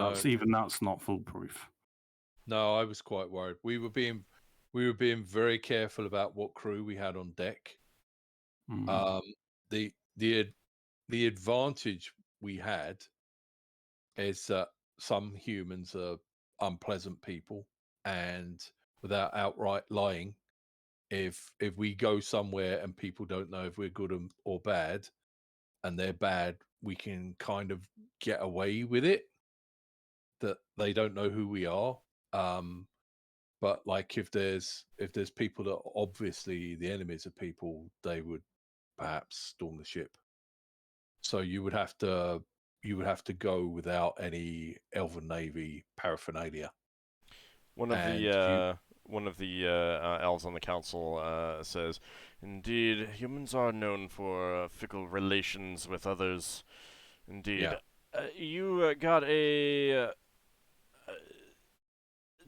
S2: no.
S5: that's not foolproof.
S2: No, I was quite worried. We were being very careful about what crew we had on deck.
S5: Mm.
S2: The advantage we had is that some humans are unpleasant people, and without outright lying, if we go somewhere and people don't know if we're good or bad, and they're bad, we can kind of get away with it. That they don't know who we are. But like if there's people that are obviously the enemies of people, they would perhaps storm the ship. So you would have to go without any Elven Navy paraphernalia.
S1: One of
S2: And
S1: the elves on the council says, "Indeed, humans are known for fickle relations with others. Indeed,
S2: Yeah.
S1: You got a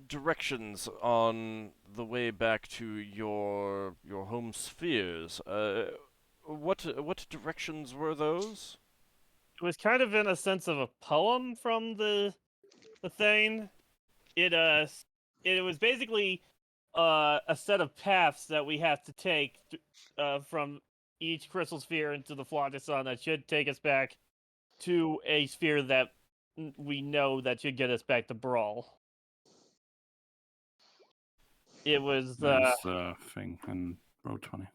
S1: directions on the way back to your home spheres. What directions were those?"
S3: It was kind of in a sense of a poem from the thing. It was basically a set of paths that we have to take from each crystal sphere into the Flottasan that should take us back to a sphere that we know that should get us back to Brawl. It was
S5: There's the thing in Roll20.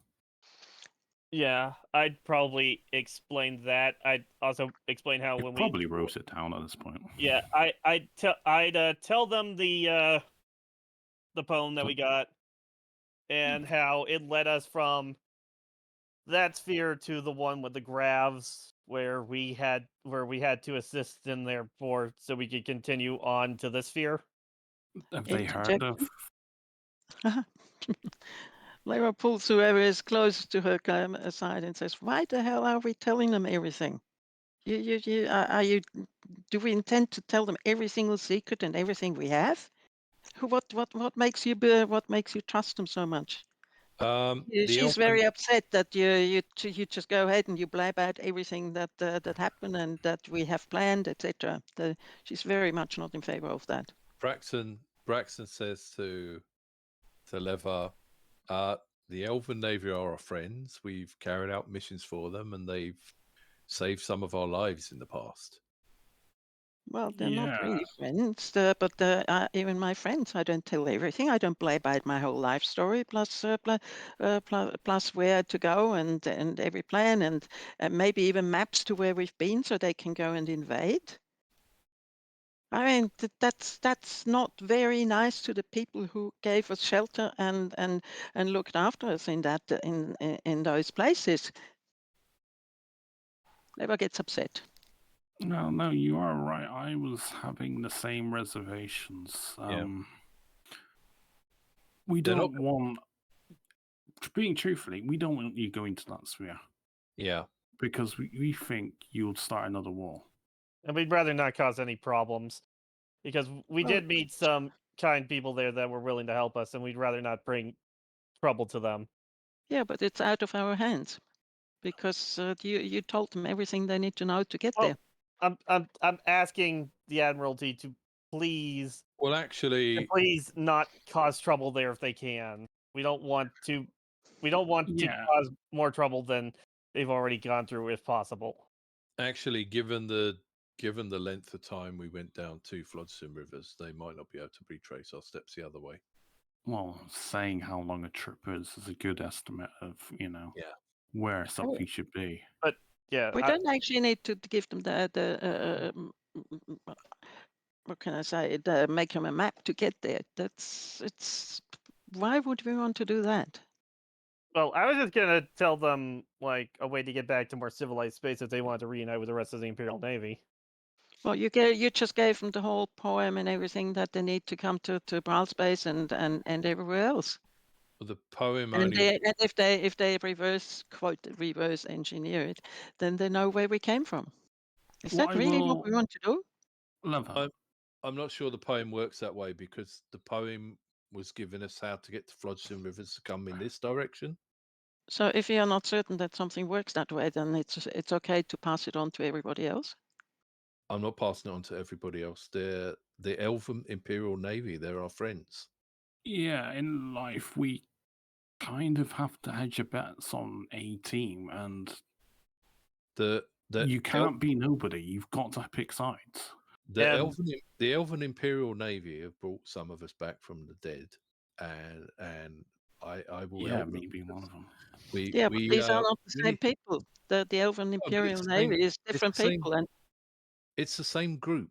S3: yeah, I'd probably explain that. I'd also explain how
S5: You
S3: when
S5: probably wrote it down at this point.
S3: yeah, I'd tell them the poem that we got and how it led us from that sphere to the one with the Gravs where we had to assist in their port so we could continue on to this sphere.
S5: Have they heard of?
S7: Lara pulls whoever is close to her aside and says, "Why the hell are we telling them everything? Do we intend to tell them every single secret and everything we have? What makes you trust them so much?" She's very upset that you just go ahead and you blab out everything that happened and that we have planned, etc. She's very much not in favor of that.
S2: Braxon says to Leva, the Elven Navy are our friends. We've carried out missions for them, and they've saved some of our lives in the past.
S7: Well, they're not really friends, but even my friends, I don't tell everything. I don't blab out my whole life story, plus where to go and every plan, and maybe even maps to where we've been so they can go and invade. I mean, that's not very nice to the people who gave us shelter and looked after us in those places. Never gets upset.
S5: No, you are right. I was having the same reservations. We don't want, being truthfully, we don't want you going to that sphere.
S2: Yeah.
S5: Because we think you'll start another war.
S3: And we'd rather not cause any problems. Because we did meet some kind people there that were willing to help us, and we'd rather not bring trouble to them.
S7: Yeah, but it's out of our hands. Because you told them everything they need to know to get there.
S3: I'm asking the Admiralty to please, please not cause trouble there if they can. We don't want to cause more trouble than they've already gone through, if possible.
S2: Actually, given the length of time we went down 2 Floodstone rivers, they might not be able to retrace our steps the other way.
S5: Well, saying how long a trip is a good estimate of where something should be.
S3: But yeah,
S7: we don't actually need to give them the what can I say? Make them a map to get there. Why would we want to do that?
S3: Well, I was just gonna tell them like a way to get back to more civilized space if they wanted to reunite with the rest of the Imperial Navy.
S7: Well, you just gave them the whole poem and everything that they need to come to Brawl Space and everywhere else.
S2: The poem
S7: And
S2: only.
S7: if they reverse engineer it, then they know where we came from. Is
S5: Well,
S7: that
S5: I
S7: really what
S5: will-
S7: we want to do?
S5: Leva.
S2: I'm not sure the poem works that way because the poem was giving us how to get to Flodgestone Rivers to come in this direction.
S7: So if you are not certain that something works that way, then it's okay to pass it on to everybody else.
S2: I'm not passing it on to everybody else. They're the Elven Imperial Navy. They're our friends.
S5: Yeah, in life we kind of have to hedge your bets on a team, and you can't be nobody. You've got to pick sides.
S2: The Elven Imperial Navy have brought some of us back from the dead, and I will help them.
S5: Maybe one of them.
S7: But these are not the same people. The Elven Imperial Navy is different people, and
S2: it's the same group.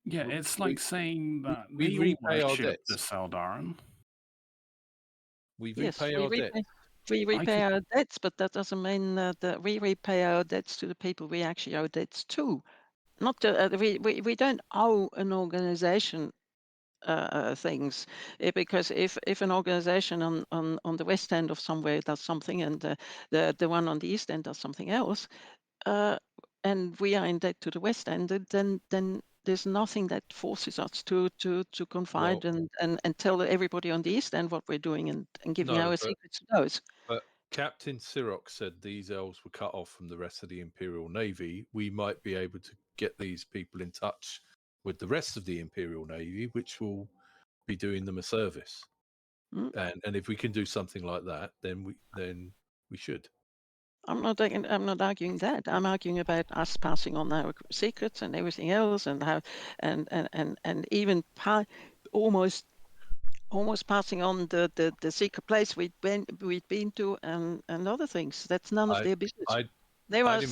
S5: Yeah, it's like saying that
S2: we
S5: they
S2: repay our
S5: worship
S2: debts.
S5: the Saldaran.
S2: We repay our debts.
S7: We repay our debts, but that doesn't mean that we repay our debts to the people we actually owe debts to. Not to, we don't owe an organization things, because if an organization on the west end of somewhere does something and the one on the east end does something else, and we are in debt to the west end, then there's nothing that forces us to confide and tell everybody on the east end what we're doing and giving our secrets to those.
S2: But Captain Siroc said these elves were cut off from the rest of the Imperial Navy. We might be able to get these people in touch with the rest of the Imperial Navy, which will be doing them a service. And if we can do something like that, then we should. I'm not
S7: arguing that. I'm arguing about us passing on our secrets and everything else, and how and even almost passing on the secret place we'd been to and other things. That's none of their business. Lewa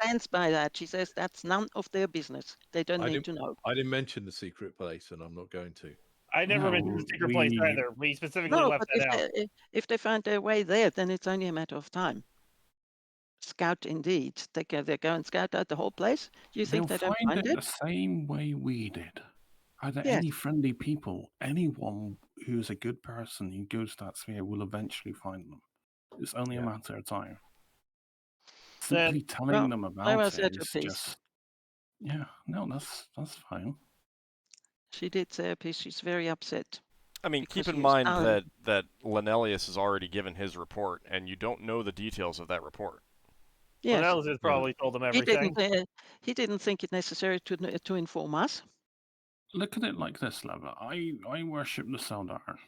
S7: stands by that. She says that's none of their business. They don't need to know.
S2: I didn't mention the secret place, and I'm not going to.
S3: I never mentioned the secret place either. We specifically left that out.
S7: If they find their way there, then it's only a matter of time. Scout indeed. They go and scout out the whole place. You think they don't find it?
S5: The same way we did. Are there any friendly people? Anyone who's a good person who goes to that sphere will eventually find them. It's only a matter of time. Simply telling them about it is just... Yeah, no, that's fine.
S7: She did say a piece. She's very upset.
S1: I mean, keep in mind that Lenelius has already given his report, and you don't know the details of that report.
S7: Yes.
S3: Lenelius has probably told them everything.
S7: He didn't think it necessary to inform us.
S5: Look at it like this, Leva. I worship the Saldaran.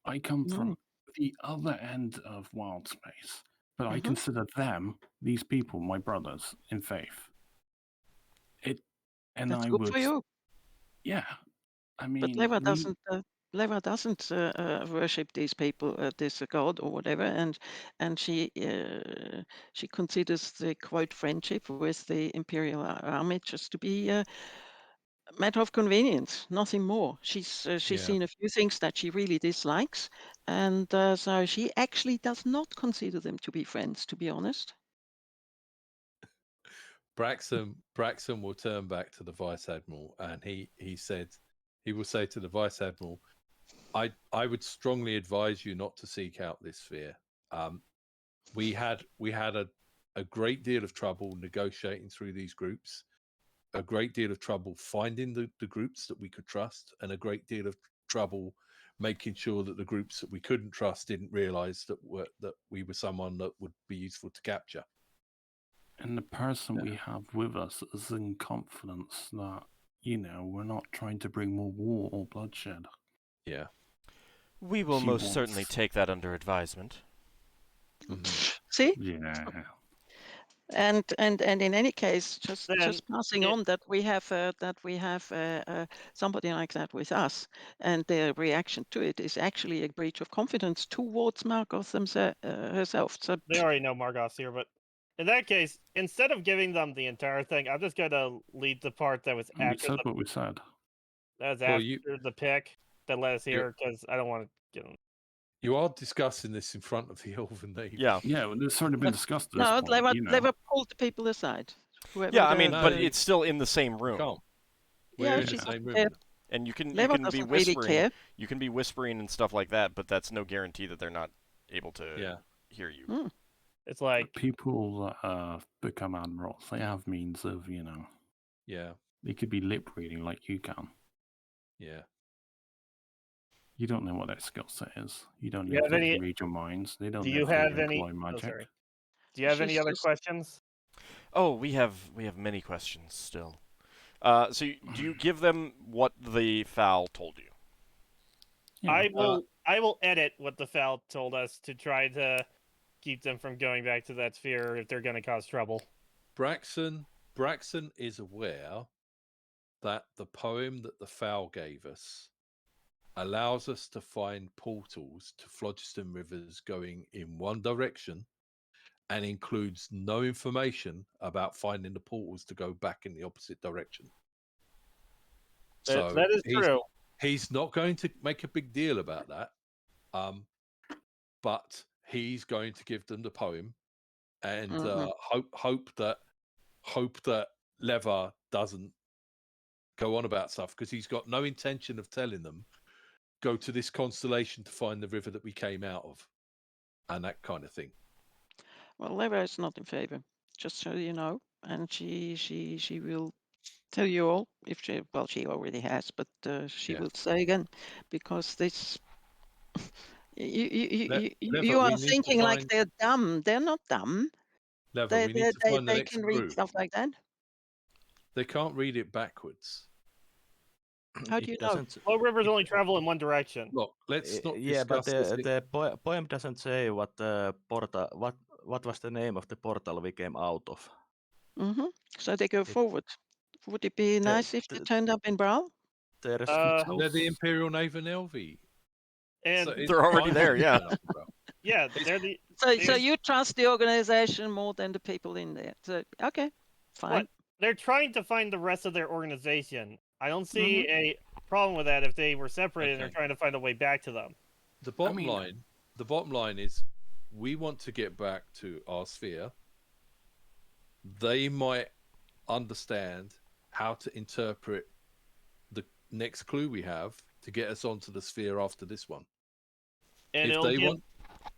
S5: I come from the other end of wild space, but I consider them, these people, my brothers in faith.
S7: That's good for you.
S5: Yeah, I mean,
S7: but Leva doesn't worship these people, this god or whatever, and she considers the quote friendship with the Imperial Army just to be a matter of convenience, nothing more. She's seen a few things that she really dislikes, and so she actually does not consider them to be friends, to be honest.
S2: Braxon will turn back to the Vice Admiral, and he will say to the Vice Admiral, I would strongly advise you not to seek out this sphere. We had a great deal of trouble negotiating through these groups, a great deal of trouble finding the groups that we could trust, and a great deal of trouble making sure that the groups that we couldn't trust didn't realize that we were someone that would be useful to capture.
S5: And the person we have with us is in confidence that, we're not trying to bring more war or bloodshed.
S2: Yeah.
S1: We will most certainly take that under advisement.
S7: See?
S5: Yeah.
S7: And in any case, just passing on that we have somebody like that with us, and their reaction to it is actually a breach of confidence towards Margoth herself. So
S3: they already know Margoth's here, but in that case, instead of giving them the entire thing, I'm just gonna lead the part that was after.
S5: We said what we said.
S3: That was after the pick that led us here, because I don't want to get them.
S2: You are discussing this in front of the Elven Navy.
S1: Yeah.
S5: Yeah, it's already been discussed.
S7: No, they were pulled the people aside.
S1: Yeah, I mean, but it's still in the same room.
S2: We're
S7: Yeah,
S2: in
S7: she
S2: the same
S7: doesn't
S2: room.
S7: care.
S1: And you
S7: Level
S1: can be
S7: doesn't really
S1: whispering.
S7: care.
S1: You can be whispering and stuff like that, but that's no guarantee that they're not able to hear you.
S7: Hmm.
S3: It's like
S5: People that become admirals, they have means of,
S2: Yeah,
S5: they could be lip reading like you can.
S2: yeah.
S5: You don't know what their skill set is. You don't
S3: Do
S5: know
S3: you
S5: if
S3: have
S5: they
S3: any-
S5: can read your minds. They don't
S3: do
S5: know
S3: you
S5: if they
S3: have
S5: can
S3: any?
S5: employ
S3: Oh,
S5: magic.
S3: sorry. Do you have any
S7: She's
S3: other
S7: just-
S3: questions?
S1: Oh, we have many questions still. So do you give them what the fowl told you?
S5: Yeah.
S3: I will edit what the fowl told us to try to keep them from going back to that sphere if they're going to cause trouble.
S2: Braxon is aware that the poem that the fowl gave us allows us to find portals to phlogiston rivers going in one direction and includes no information about finding the portals to go back in the opposite direction. So
S3: That is true.
S2: He's not going to make a big deal about that, but he's going to give them the poem and hope that Leva doesn't go on about stuff, because he's got no intention of telling them go to this constellation to find the river that we came out of and that kind of thing.
S7: Well, Leva is not in favor, just so you know, and she will tell you all if she already has, but she will say again, because this you
S2: we
S7: are
S2: need to
S7: thinking like
S2: find-
S7: they're dumb. They're not dumb.
S2: Leva, we need to find the
S7: They
S2: next
S7: can read
S2: clue.
S7: stuff like that.
S2: They can't read it backwards.
S7: How do you know?
S3: Flow rivers only travel in one direction.
S2: Look, let's not
S6: Yeah, but
S2: discuss this.
S6: the poem doesn't say what the portal, what was the name of the portal we came out of.
S7: So they go forward. Would it be nice if they turned up in Brawl?
S6: There's
S2: They're the Imperial Navy and Elvi.
S3: And
S2: it's
S1: They're already
S2: fine
S1: there,
S2: to
S1: yeah.
S2: turn up, bro.
S3: yeah, they're the.
S7: So you trust the organization more than the people in there. So okay, fine.
S3: What? They're trying to find the rest of their organization. I don't see a problem with that if they were separated and they're trying to find a way back to them.
S2: The bottom line is we want to get back to our sphere. They might understand how to interpret the next clue we have to get us onto the sphere after this one.
S3: And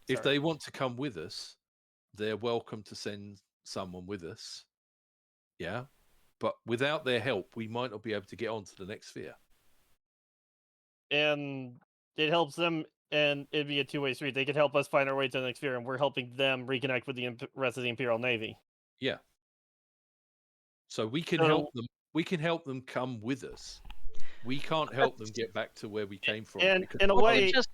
S2: if they want to come with us, they're welcome to send someone with us. Yeah. But without their help, we might not be able to get onto the next sphere.
S3: And it helps them, and it'd be a two-way street. They could help us find our way to the next sphere, and we're helping them reconnect with the rest of the Imperial Navy.
S2: Yeah. So we can help them. We can help them come with us. We can't help them get back to where we came from.
S3: And
S2: because
S3: in a
S7: What
S3: way,
S7: you just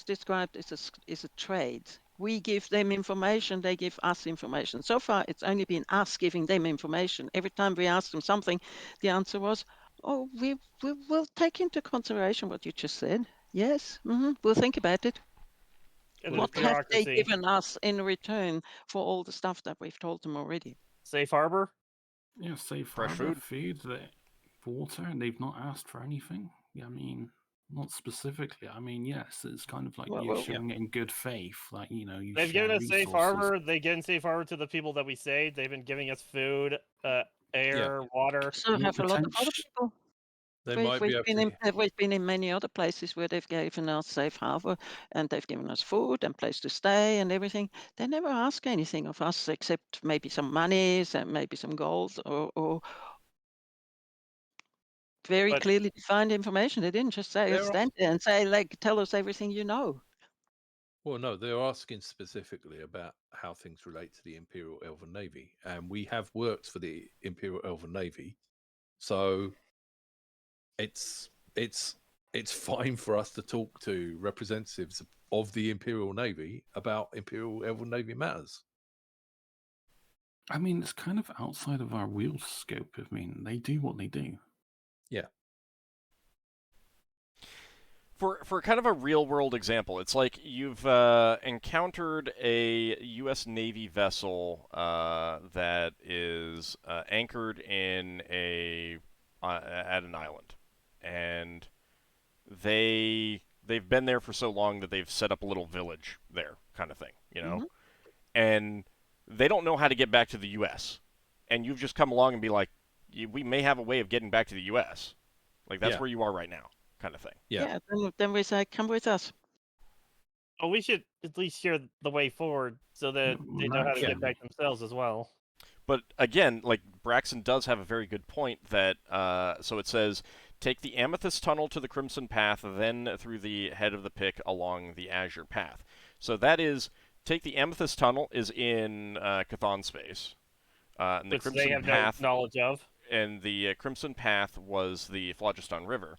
S7: described is a trade. We give them information, they give us information. So far, it's only been us giving them information. Every time we asked them something, the answer was, "Oh, we will take into consideration what you just said. Yes, we'll think about it." What have they given us in return for all the stuff that we've told them already?
S3: Safe harbor?
S5: Yeah, safe
S1: Fresh
S5: harbor, food, water, and they've not asked for anything. I mean, not specifically. I mean, yes, it's kind of like you're showing it in good faith. Like,
S3: they've given us safe harbor. They given safe harbor to the people that we saved. They've been giving us food, air, water.
S7: So have a lot of other people. We've been in many other places where they've given us safe harbor and they've given us food and place to stay and everything. They never ask anything of us except maybe some monies and maybe some gold or very clearly defined information. They didn't just say stand there and say, like, tell us everything you know.
S2: Well, no, they're asking specifically about how things relate to the Imperial Elven Navy, and we have worked for the Imperial Elven Navy, so it's fine for us to talk to representatives of the Imperial Navy about Imperial Elven Navy matters.
S5: I mean, it's kind of outside of our wheel scope. I mean, they do what they do.
S2: Yeah.
S1: For kind of a real-world example, it's like you've encountered a U.S. Navy vessel that is anchored in at an island, and they've been there for so long that they've set up a little village there, kind of thing, and they don't know how to get back to the U.S. And you've just come along and be like, we may have a way of getting back to the U.S. Like that's
S2: Yeah.
S1: where you are right now, kind of thing.
S2: Yeah.
S7: Then we say, come with us.
S3: Well, we should at least share the way forward so that they know how to
S2: Yeah.
S3: get back themselves as well.
S1: But again, like Braxon does have a very good point that so it says take the Amethyst Tunnel to the Crimson Path, then through the head of the pick along the Azure Path. So that is take the Amethyst Tunnel is in Chthon space, and the
S3: Which
S1: Crimson
S3: they have
S1: Path
S3: no knowledge of.
S1: and the Crimson Path was the Phlogiston River.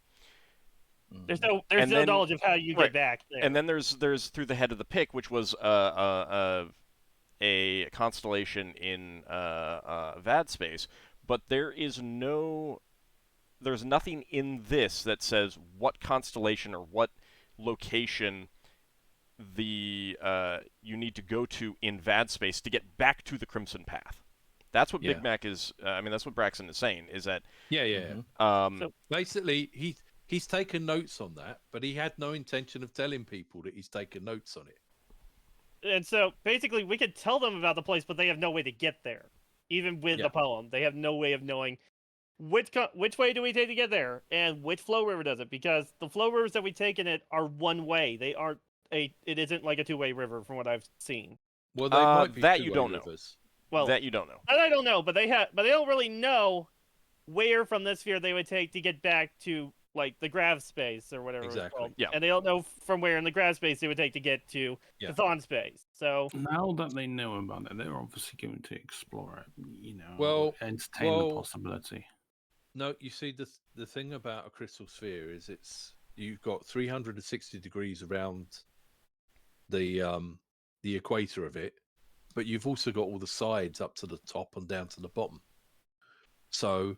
S3: There's no
S1: And then-
S3: knowledge of how you
S1: right.
S3: get back there.
S1: And then there's through the head of the pick, which was a constellation in VAD space, but there's nothing in this that says what constellation or what location you need to go to in VAD space to get back to the Crimson Path. That's what Big
S2: Yeah.
S1: Mac is. That's what Braxon is saying. Is that
S2: Yeah.
S3: So-
S2: Basically, he's taken notes on that, but he had no intention of telling people that he's taken notes on it.
S3: And so basically, we could tell them about the place, but they have no way to get there. Even with
S2: Yeah.
S3: the poem, they have no way of knowing which way do we take to get there, and which flow river does it. Because the flow rivers that we take in it are one way. They aren't it isn't like a two-way river from what I've seen.
S2: Well, they might be
S1: that you
S2: two-way
S1: don't know.
S2: rivers.
S3: Well,
S1: that you don't know.
S3: that I don't know, but they don't really know where from this sphere they would take to get back to like the grav space or whatever it's
S2: Exactly.
S3: called.
S1: Yeah.
S3: And they don't know from where in the grav space they would take to get to
S2: Yeah.
S3: the Thon space. So
S5: Now that they know about it, they're obviously going to explore it.
S2: Well,
S5: entertain the possibility.
S2: No, you see, the thing about a crystal sphere is you've got 360 degrees around the equator of it, but you've also got all the sides up to the top and down to the bottom. So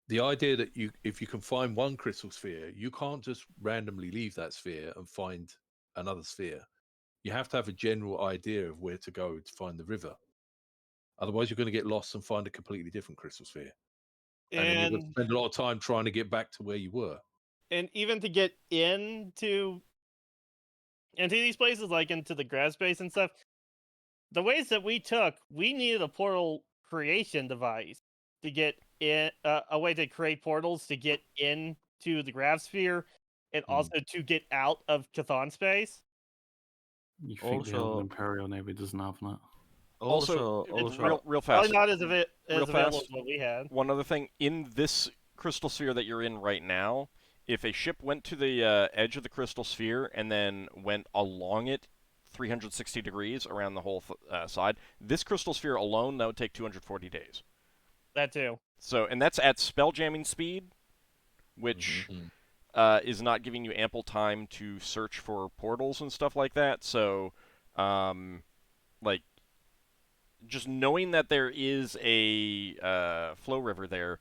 S2: the idea that if you can find one crystal sphere, you can't just randomly leave that sphere and find another sphere. You have to have a general idea of where to go to find the river. Otherwise, you're going to get lost and find a completely different crystal sphere. And then you're going to spend a lot of time trying to get back to where you were.
S3: and even to get into these places, like into the grav space and stuff, the ways that we took, we needed a portal creation device to get in, a way to create portals to get into the grav sphere, and also to get out of Chthon space.
S5: You think the
S6: Also-
S5: Elven Imperial Navy doesn't have that?
S6: Also,
S1: it's
S6: also
S1: real fast.
S3: Probably not as
S1: Real
S3: available
S1: fast.
S3: as what we had.
S1: One other thing, in this crystal sphere that you're in right now, if a ship went to the edge of the crystal sphere and then went along it 360 degrees around the whole side, this crystal sphere alone, that would take 240 days.
S3: That too.
S1: So, and that's at spelljamming speed, which
S2: Mhm.
S1: is not giving you ample time to search for portals and stuff like that. So, like, just knowing that there is a flow river there,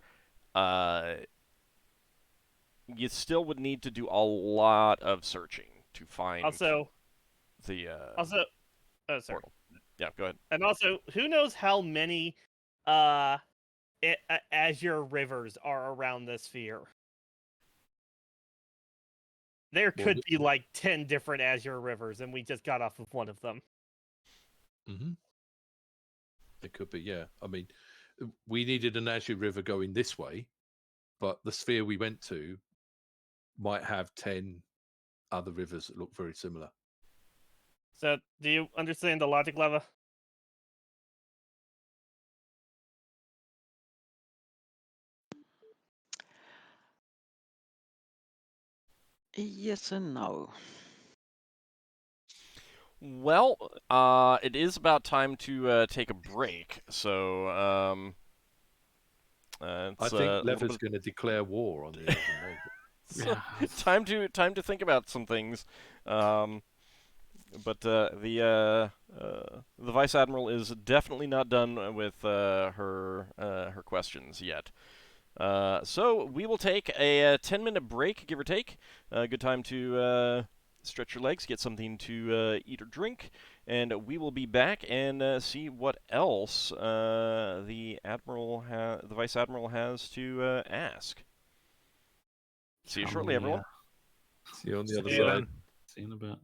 S1: you still would need to do a lot of searching to find
S3: Also,
S1: the
S3: oh, sorry.
S1: portal. Yeah, go ahead.
S3: And also, who knows how many azure rivers are around this sphere? There
S2: Well,
S3: could be like 10 different azure rivers, and we just got off of one of them.
S2: It could be, yeah. I mean, we needed an Azure River going this way, but the sphere we went to might have 10 other rivers that look very similar.
S3: So, do you understand the logic, Leva?
S7: Yes and no.
S1: Well, it is about time to take a break. So,
S2: I
S1: it's,
S2: think
S1: a little
S2: Lever's
S1: bit-
S2: going to declare war on the Elven Navy.
S1: so,
S5: Yeah.
S1: time to think about some things. But the Vice Admiral is definitely not done with her questions yet. So we will take a 10-minute break, give or take. Good time to stretch your legs, get something to eat or drink, and we will be back and see what else the Vice Admiral has to ask. See you
S5: Shall
S1: shortly,
S5: we,
S1: everyone.
S2: See you on the other
S4: See you
S2: side.
S4: then.
S5: See you in a bit.